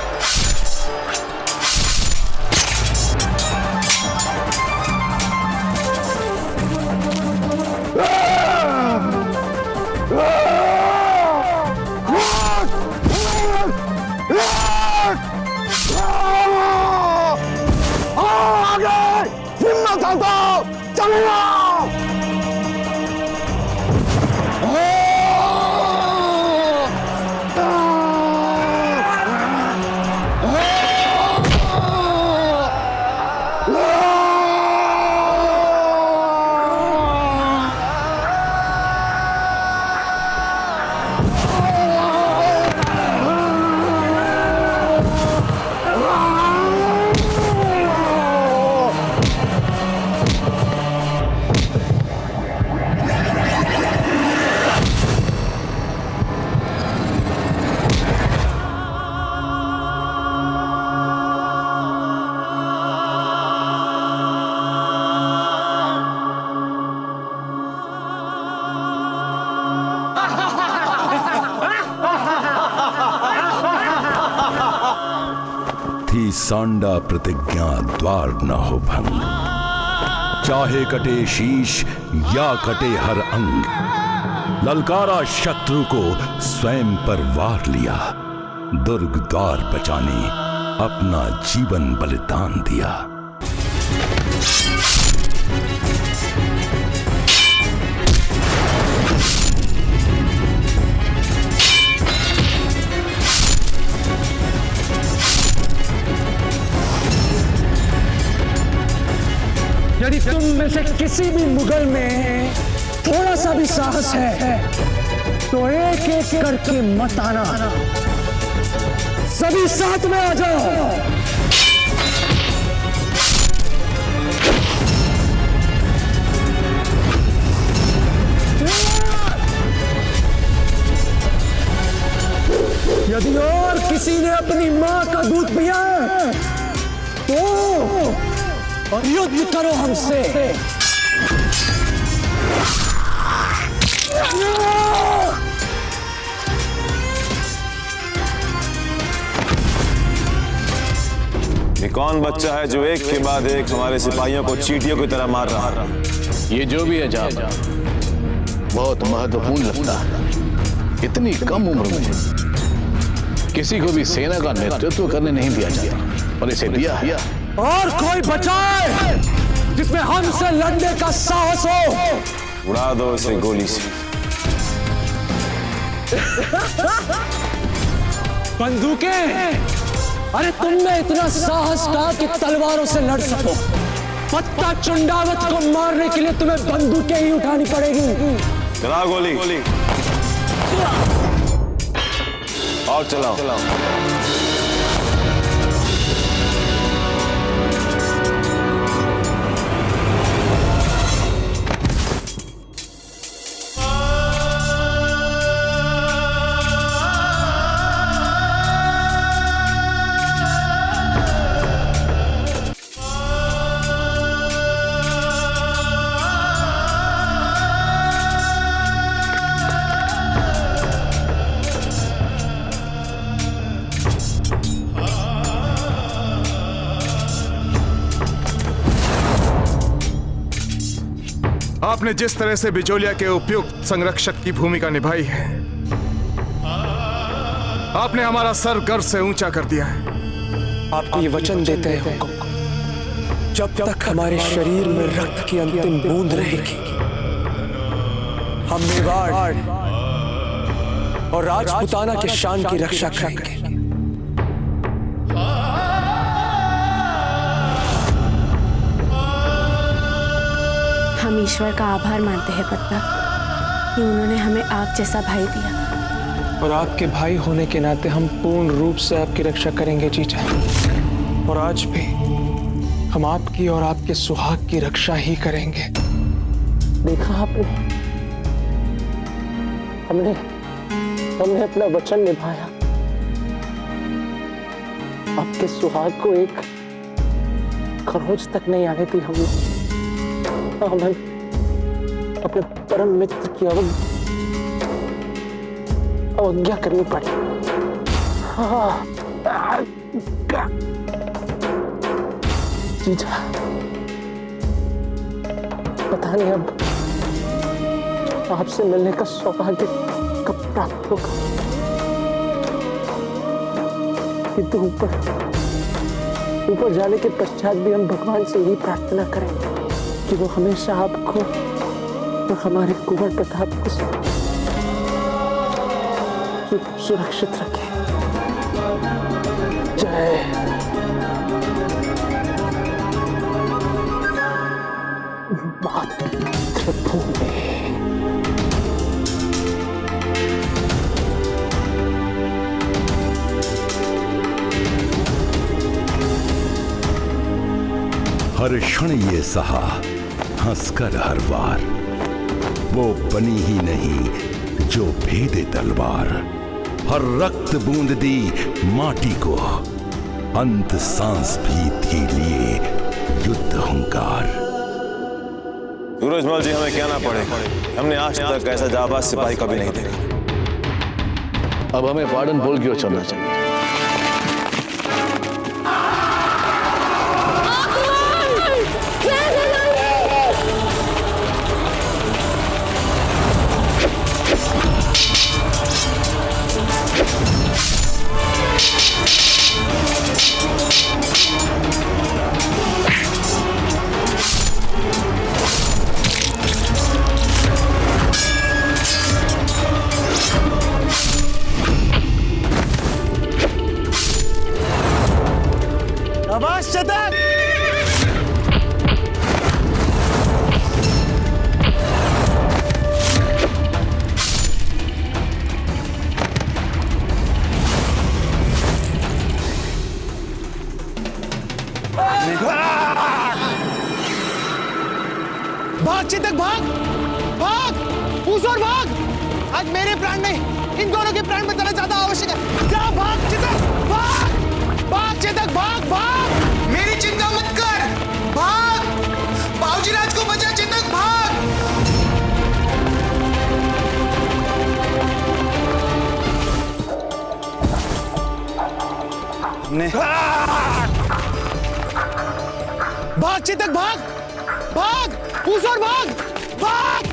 आगे हिम्मत हटाओ, चलो। थी सांडा प्रतिज्ञा द्वार न हो भंग। चाहे कटे शीश या कटे हर अंग। ललकारा शत्रु को स्वयं पर वार लिया। दुर्ग द्वार बचाने अपना जीवन बलिदान दिया। यदि तुम में से किसी भी मुगल में थोड़ा सा भी साहस है तो एक एक करके मत आना, सभी साथ में आ जाओ। यदि और किसी ने अपनी मां का दूध पिया है तो और युद्ध करो हमसे। ये कौन बच्चा है जो एक के बाद एक हमारे सिपाहियों को चींटियों की तरह मार रहा है? ये जो भी है जाब बहुत महत्वपूर्ण लगता है। इतनी कम उम्र में किसी को भी सेना का नेतृत्व करने नहीं दिया जाता और इसे दिया है। और कोई बचाए जिसमें हमसे लड़ने का साहस हो। उड़ा दो इसे गोली से। बंदूकें? अरे तुमने इतना साहस कहा कि तलवारों से लड़ सको। पत्ता चुंडावत को मारने के लिए तुम्हें बंदूकें ही उठानी पड़ेगी। चलाओ गोली और चलाओ। आपने जिस तरह से बिचौलिया के उपयुक्त संरक्षक की भूमिका निभाई है, आपने हमारा सर गर्व से ऊंचा कर दिया है। आपको ये वचन देते हैं हुक्म, जब तक हमारे शरीर में रक्त की अंतिम बूंद रहेगी, हम मेवाड़ और राजपुताना के शान की रक्षा करेंगे। हम ईश्वर का आभार मानते हैं पत्ता कि उन्होंने हमें आप जैसा भाई दिया। और आपके भाई होने के नाते हम पूर्ण रूप से आपकी रक्षा करेंगे जीजा। और आज भी हम आपकी और आपके सुहाग की रक्षा ही करेंगे। देखा आपने, हमने अपना वचन निभाया। आपके सुहाग को एक खरोंच तक नहीं आने दी हम लोग। हमें अपने परम मित्र की अवज्ञा करनी पड़ी। जीजा, पता नहीं अब आपसे मिलने का सौभाग्य कब प्राप्त होगा, किंतु ऊपर जाने के पश्चात भी हम भगवान से यही प्रार्थना करेंगे कि वो हमेशा आपको और हमारे कुंवर प्रताप को सुरक्षित रखे। जय मातृभूमि। हर क्षण ये सहा हंसकर हर वार, वो बनी ही नहीं जो भेदे तलवार। हर रक्त बूंद दी माटी को, अंत सांस भी थी लिए युद्ध हुंकार। सूरजमल जी, हमें कहना पड़े, हमने आज तक ऐसा जाबाज सिपाही कभी नहीं देखा। अब हमें पार्डन बोल क्यों चलना चाहिए? चेतक! भाग चेतक, भाग भाग, पूछो और भाग। आज मेरे प्राण नहीं, इन दोनों के प्राण बचाना ज्यादा आवश्यक है। जा, भाग चेतक, भाग भाग चेतक, भाग भाग। मेरी चिंता मत कर, भाग। बाबूजी राज को बचा चेतक, भाग। भाग चेतक, भाग भाग, पूछो और भाग भाग।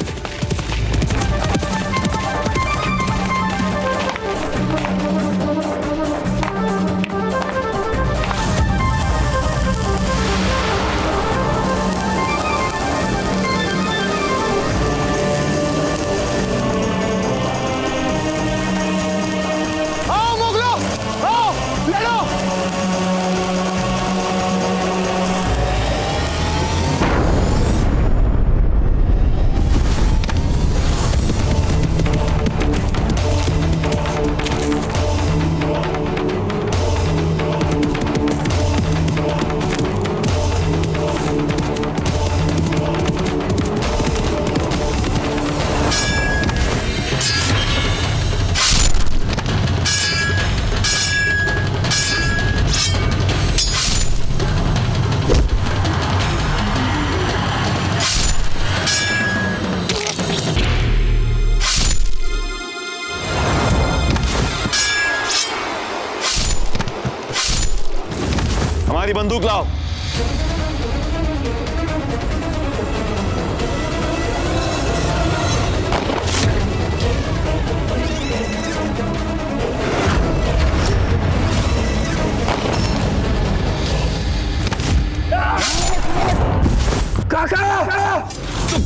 हमारी बंदूक लाओ।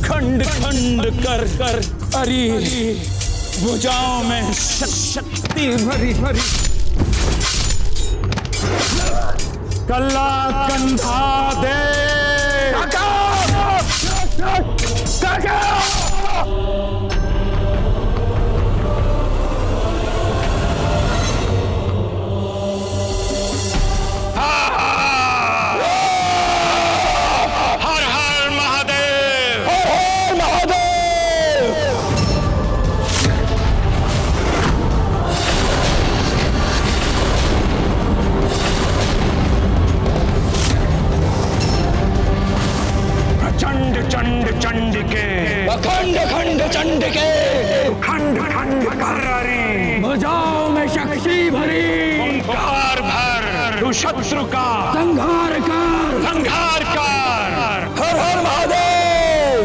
खंड खंड कर कर अरी भुजाओं में शक्ति भरी भरी, कल्ला कंधा दे। खुशी भरी ओंकार भर तू शत्रु का संहार कर संहार कर। हर हर महादेव।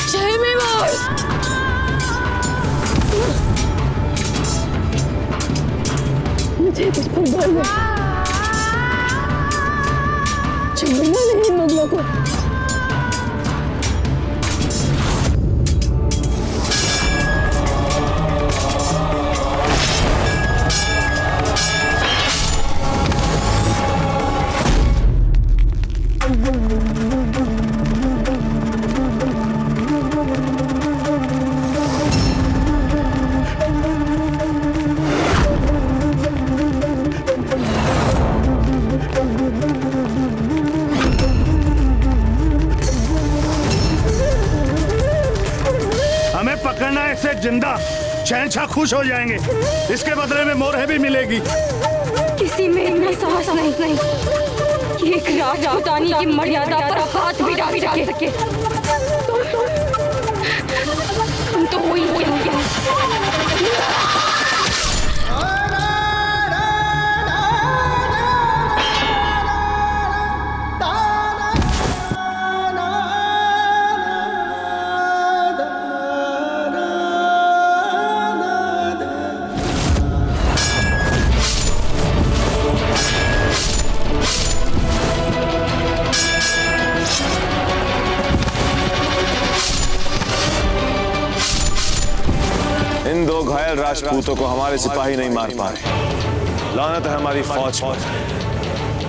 जय मेवाड़। मुझे कुछ भगवान छोड़ना नहीं मुगलों को। पकड़ना है इसे जिंदा, शहंशाह खुश हो जाएंगे। इसके बदले में मोहर भी मिलेगी। किसी में इतना साहस नहीं कि एक राजपूतानी की मर्यादा पर हाथ भी डाल सके। तुम तो वही हो गया। इन दो घायल राजपूतों को हमारे सिपाही नहीं मार पा रहे। लानत है हमारी फौज पर।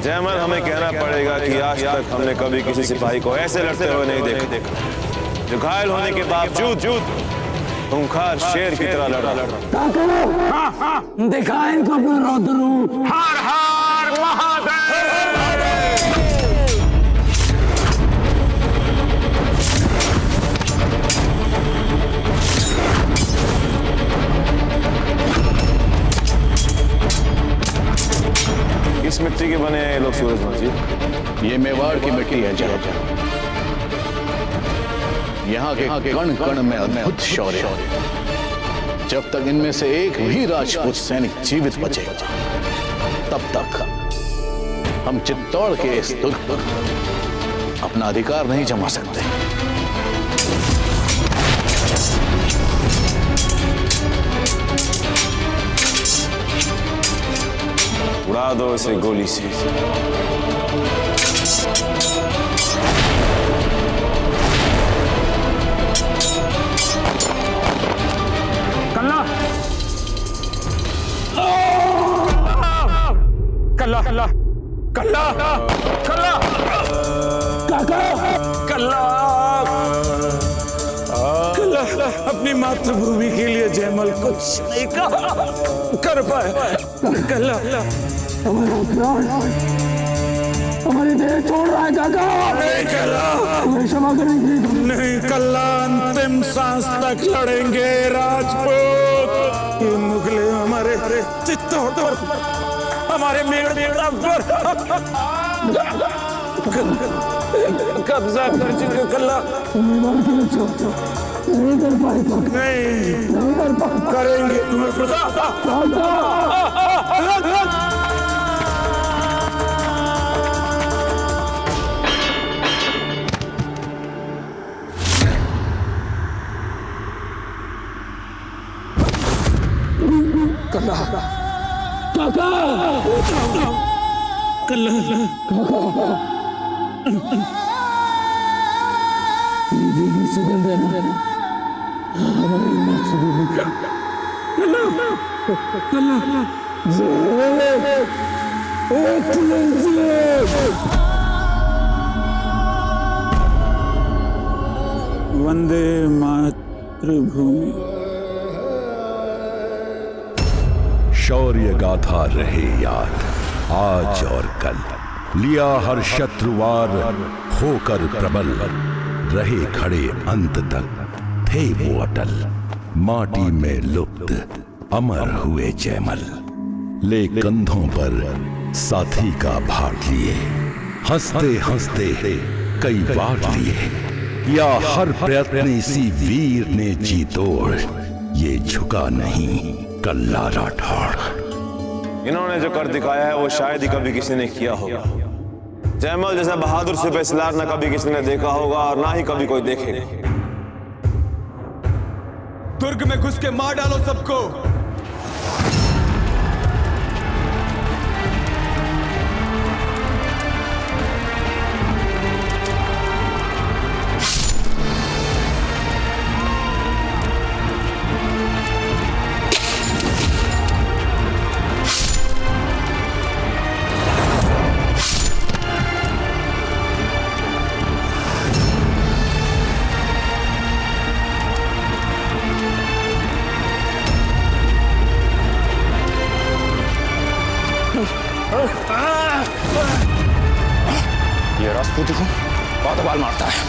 जयमल, हमें कहना पड़ेगा कि आज तक हमने कभी किसी सिपाही को ऐसे लड़ते हुए नहीं देखा जो घायल होने के बावजूद खूंखार शेर की तरह लड़ रहा। दिखाएं इनको अपना रौद्र रूप। हर हर महादेव। किस मिट्टी के बने हैं ये लोग सूरजमल जी? ये मेवाड़ की मिट्टी है जय। यहाँ के कण कण में अद्भुत शौर्य है। जब तक इनमें से एक भी राजपूत सैनिक जीवित बचेगा तब तक हम चित्तौड़ के इस दुर्ग पर अपना अधिकार नहीं जमा सकते। उड़ा दो इसे गोली से। कल्ला कल्ला कल्ला कल्ला कल्ला काका कल्ला कल्ला अपनी मातृभूमि के लिए जयमल कुछ नहीं कर पाए। कल्ला हमारा प्राण हमारी देह छोड़ रहा है काका। नहीं कल्ला, हमें क्षमा करेंगे। नहीं कल्ला, अंतिम सांस तक लड़ेंगे राजपूत। ये मुगले हमारे चित्तौड़ पर, हमारे मेड़ा पर कब्जा कर चुके। कल्ला नहीं कर पाएगा। नहीं कर पाएगा। करेंगे तुम्हें काका काका कल्ला सुगंध है हमारी मातृभूमि का। वंदे मातृभूमि। शौर्य गाथा रहे याद आज और कल। लिया हर शत्रुवार होकर प्रबल। रहे खड़े अंत तक थे वो अटल। माटी में लुप्त अमर हुए जयमल, ले कंधों पर साथी का भार लिए, हंसते हंसते कई बार लिए, या हर प्रयत्न इसी वीर ने जी तोड़, ये झुका नहीं कल्ला राठौड़। इन्होंने जो कर दिखाया है वो शायद ही कभी किसी ने किया होगा। जयमल जैसा बहादुर सिपाही सालार ना कभी किसी ने देखा होगा और ना ही कभी कोई देखेगा। दुर्ग में घुस के मार डालो सबको। ये राजपूत को बहुत बाल मारता है।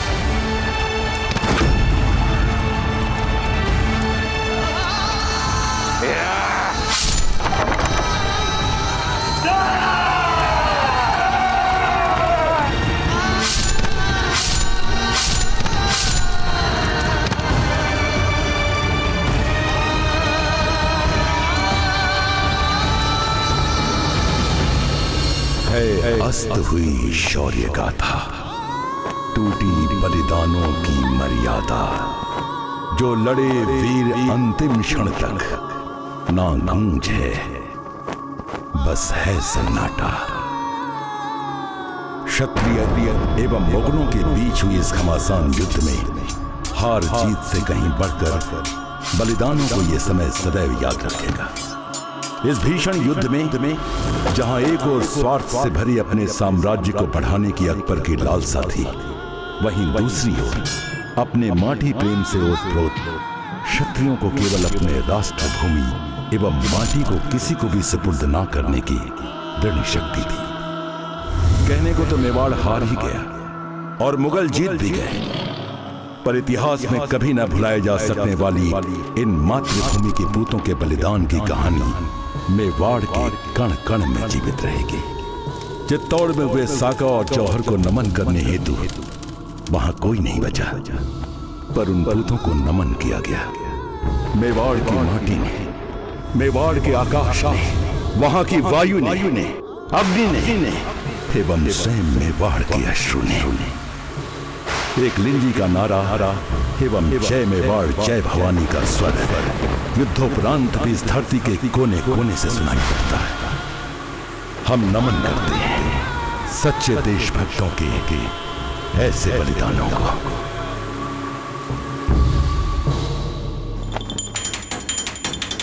अस्त हुई शौर्य गाथा, टूटी बलिदानों की मर्यादा, जो लड़े वीर अंतिम क्षण तक, ना गूंज है बस है सन्नाटा। क्षत्रिय एवं मुगलों के बीच हुई इस घमासान युद्ध में हार जीत से कहीं बढ़कर बलिदानों को यह समय सदैव याद रखेगा। इस भीषण युद्ध में जहां एक और स्वार्थ से भरी अपने साम्राज्य को बढ़ाने की अकबर की लालसा थी, वहीं दूसरी ओर अपने माटी प्रेम से ओतप्रोत क्षत्रियों को केवल अपने राष्ट्र भूमि एवं माटी को किसी को भी सुपुर्द ना करने की दृढ़ शक्ति थी। कहने को तो मेवाड़ हार ही गया और मुगल जीत भी गए, पर इतिहास में कभी न भुलाए जा सकने वाली इन मातृभूमि के पूतों के बलिदान की कहानी मेवाड़ के कण कण में जीवित रहेगी। चित्तौड़ में हुए साका और जौहर को नमन करने हेतु वहां कोई नहीं बचा, पर उन पूतों को नमन किया गया। मेवाड़ की माटी ने, मेवाड़ के आकाश ने, वहां की वायु ने, अग्नि ने एवं स्वयं मेवाड़ के अश्रु ने एक लिंजी का नारा एवं जय मेवाड़ जय भवानी का स्वर युद्धोपरांत भी इस धरती के कोने कोने से सुनाई पड़ता है। हम नमन करते हैं सच्चे देशभक्तों के ऐसे बलिदानों को।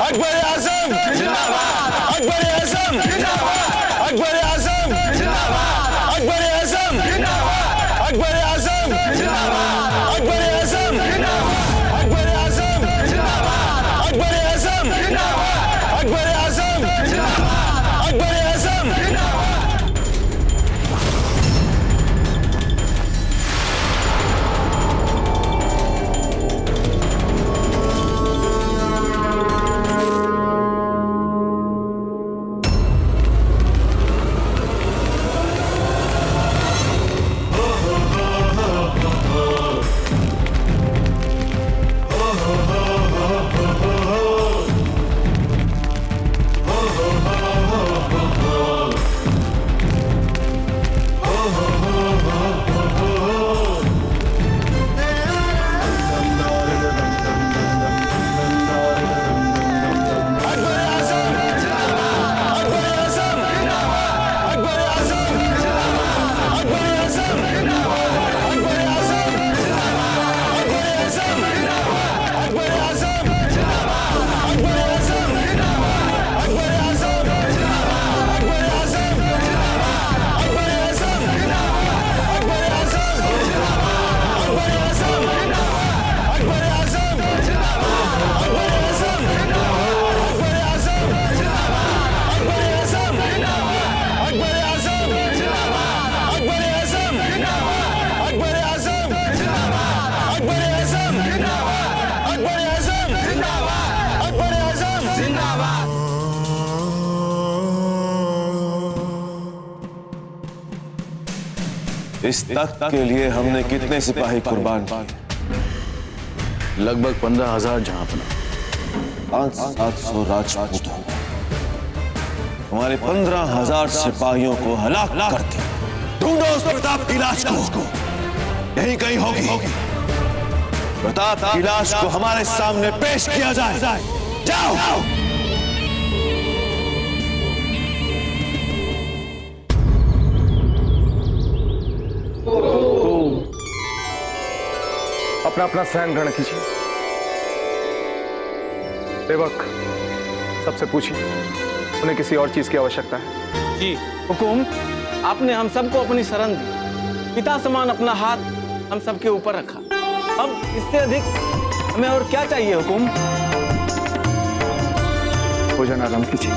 अकबर आजम जिंदाबाद, अकबर आजम जिंदाबाद, अकबर आजम जिंदाबाद, अकबर आजम जिंदाबाद, अकबर आजम जिंदाबाद, अकबर आजम जिंदाबाद, अकबर आजम जिंदाबाद, अकबर आजम जिंदाबाद, अकबर आजम जिंदाबाद, अकबर आजम जिंदाबाद। इस तख्त के लिए हमने कितने सिपाही कुर्बान किए? लगभग 15,000 जहांपना। 500-700 राजपूत होंगे। हमारे 15,000 सिपाहियों को हलाक कर दिया। ढूंढो उस प्रताप की लाश को, यहीं कहीं होगी। प्रताप की लाश को हमारे सामने पेश किया जाए। जाओ। अपना अपना शयन ग्रहण कीजिए। सेवक, सबसे पूछिए, उन्हें किसी और चीज की आवश्यकता है? जी हुकुम, आपने हम सबको अपनी शरण दी, पिता समान अपना हाथ हम सबके ऊपर रखा। अब इससे अधिक हमें और क्या चाहिए हुकुम? भोजन आराम कीजिए।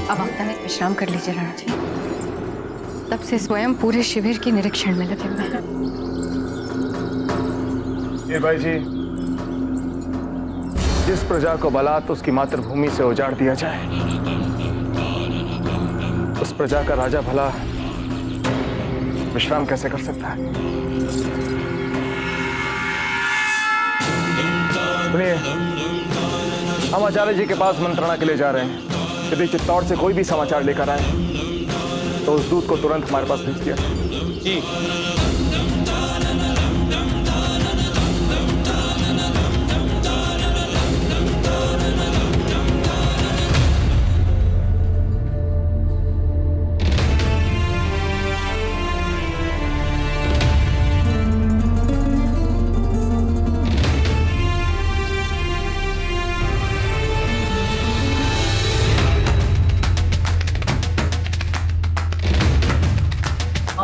अब आप तनिक विश्राम कर लीजिए राणा जी। तब से स्वयं पूरे शिविर की निरीक्षण में लगे हुए हैं। ये भाई जी, जिस प्रजा को बलात् उसकी मातृभूमि से उजाड़ दिया जाए, उस प्रजा का राजा भला विश्राम कैसे कर सकता है? सुनिए, हम आचार्य जी के पास मंत्रणा के लिए जा रहे हैं। यदि चित्तौड़ से कोई भी समाचार लेकर आए तो उस दूत को तुरंत हमारे पास भेज दिया। जी।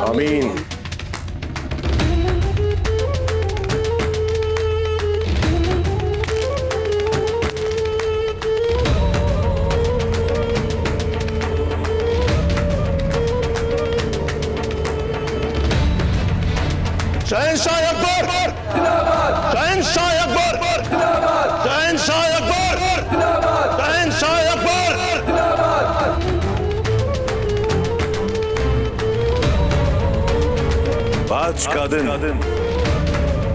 आमीन। शहंशाह अकबर, शहंशाह अकबर, शहंशाह अकबर, शहंशाह अकबर। आज का दिन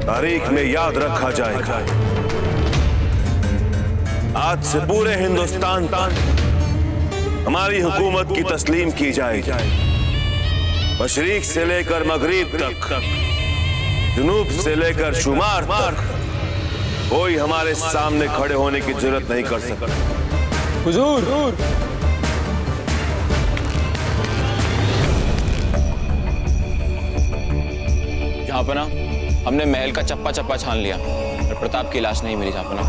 तारीख में याद रखा जाएगा। आज से पूरे हिंदुस्तान तक हमारी हुकूमत की तस्लीम की जाएगी। मशरिक से लेकर मगरिब तक, जुनूब से लेकर शुमार तक कोई हमारे सामने खड़े होने की जरूरत नहीं कर सकता। हुजूर, जहांपना, हमने महल का चप्पा चप्पा छान लिया और प्रताप की लाश नहीं मिली जहांपना।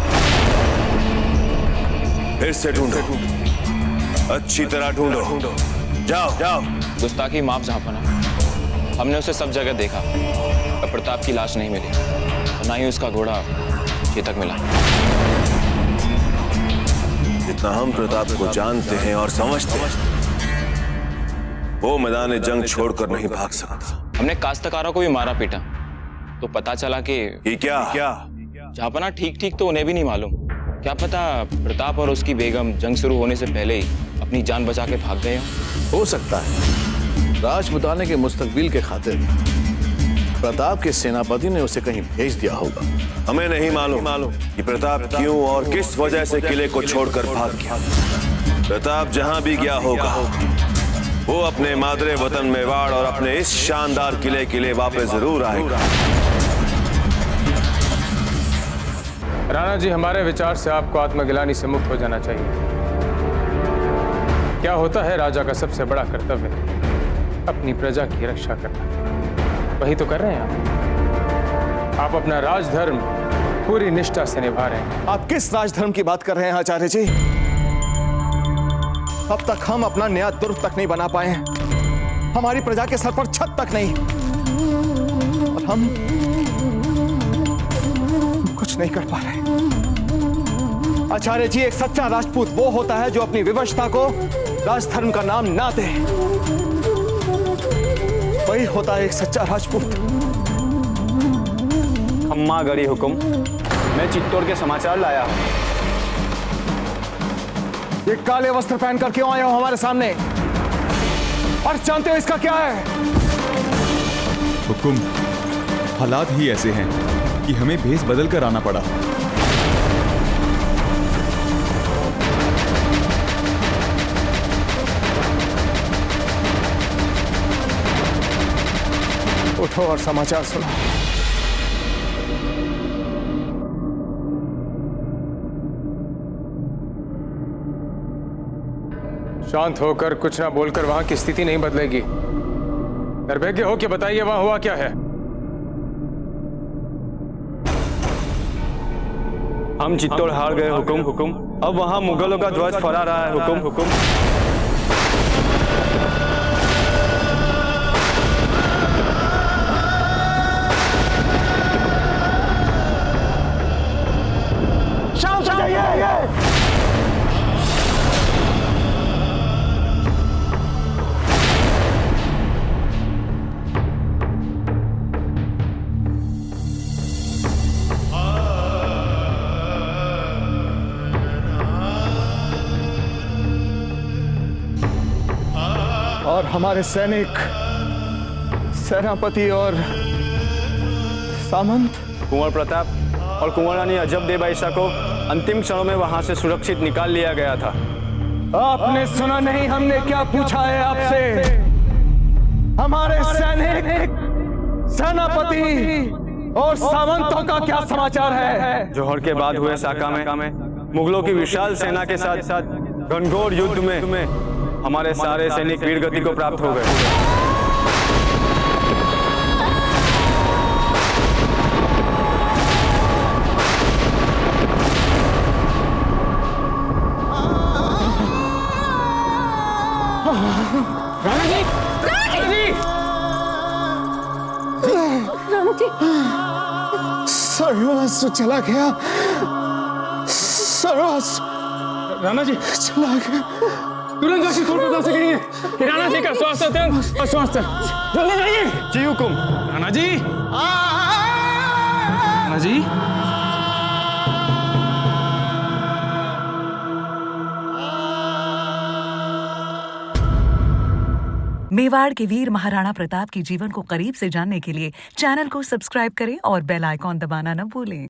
फिर से ढूंढो, अच्छी तरह ढूंढो। जाओ जाओ। गुस्ताखी माफ जहांपना, हमने उसे सब जगह देखा पर प्रताप की लाश नहीं मिली और ना ही उसका घोड़ा चेतक मिला। जितना हम प्रताप को जानते हैं और समझते हैं, वो मैदान जंग छोड़कर नहीं भाग सकता। हमने काश्तकारों को भी मारा पीटा तो पता चला कि क्या जहांपना ठीक ठीक तो उन्हें भी नहीं मालूम। क्या पता प्रताप और उसकी बेगम जंग शुरू होने से पहले ही अपनी जान बचा के भाग गए हो सकता है राजपुताने के मुस्तकबिल के खातिर प्रताप के सेनापति ने उसे कहीं भेज दिया होगा। हमें नहीं मालूम कि प्रताप क्यों और किस वजह से किले को छोड़कर भाग गया। प्रताप जहां भी गया होगा, वो अपने मादरे वतन मेवाड़ और अपने इस शानदार किले के लिए वापस जरूर आएगा। राणा जी, हमारे विचार से आपको आत्मगिलानी से मुक्त हो जाना चाहिए। क्या होता है राजा का सबसे बड़ा कर्तव्य अपनी प्रजा की रक्षा करना। वही तो कर रहे हैं आप अपना राजधर्म पूरी निष्ठा से निभा रहे हैं। आप किस राजधर्म की बात कर रहे हैं आचार्य जी? अब तक हम अपना नया दुर्ग तक नहीं बना पाए हैं, हमारी प्रजा के सर पर छत तक नहीं, और हम कुछ नहीं कर पा रहे। आचार्य जी, एक सच्चा राजपूत वो होता है जो अपनी विवशता को राजधर्म का नाम ना दे। वही होता है एक सच्चा राजपूत। अम्मा गड़ी हुकुम, मैं चित्तौड़ के समाचार लाया हूँ। ये काले वस्त्र पहनकर क्यों आए हो हमारे सामने? और जानते हो इसका क्या है? हुकुम, हालात ही ऐसे हैं कि हमें भेष बदल कर आना पड़ा। उठो और समाचार सुनो। शांत होकर कुछ ना बोलकर वहां की स्थिति नहीं बदलेगी। निर्भय हो के बताइए वहां हुआ क्या है? हम चित्तौड़ हार गए हुकुम। अब वहां मुगलों का ध्वज फहरा रहा है हुकुम। शांत हो जाइए। और हमारे सैनिक, सेनापति और सामंत, कुंवर प्रताप और कुंवर रानी अजब देव आयशा को अंतिम क्षणों में वहां से सुरक्षित निकाल लिया गया था। आपने सुना नहीं हमने क्या पूछा है आपसे? हमारे सैनिक, सेनापति और सामंतों का क्या समाचार है? जोहर के बाद हुए साका में मुगलों की विशाल सेना के साथ घनघोर युद्ध में हमारे सारे सैनिक वीर गति को प्राप्त हो गए। सर्वनाश चला गया। सर्वनाश राणा जी चला गया। तुरंत जाके खोल प्रताप से कहिए कि राणा जी का स्वास्थ्य अत्यंत अस्वस्थ है। जल्दी जाइए। जी हुकुम। राणा जी, राणा जी। मेवाड़ के वीर महाराणा प्रताप के जीवन को करीब से जानने के लिए चैनल को सब्सक्राइब करें और बेल आइकॉन दबाना न भूलें।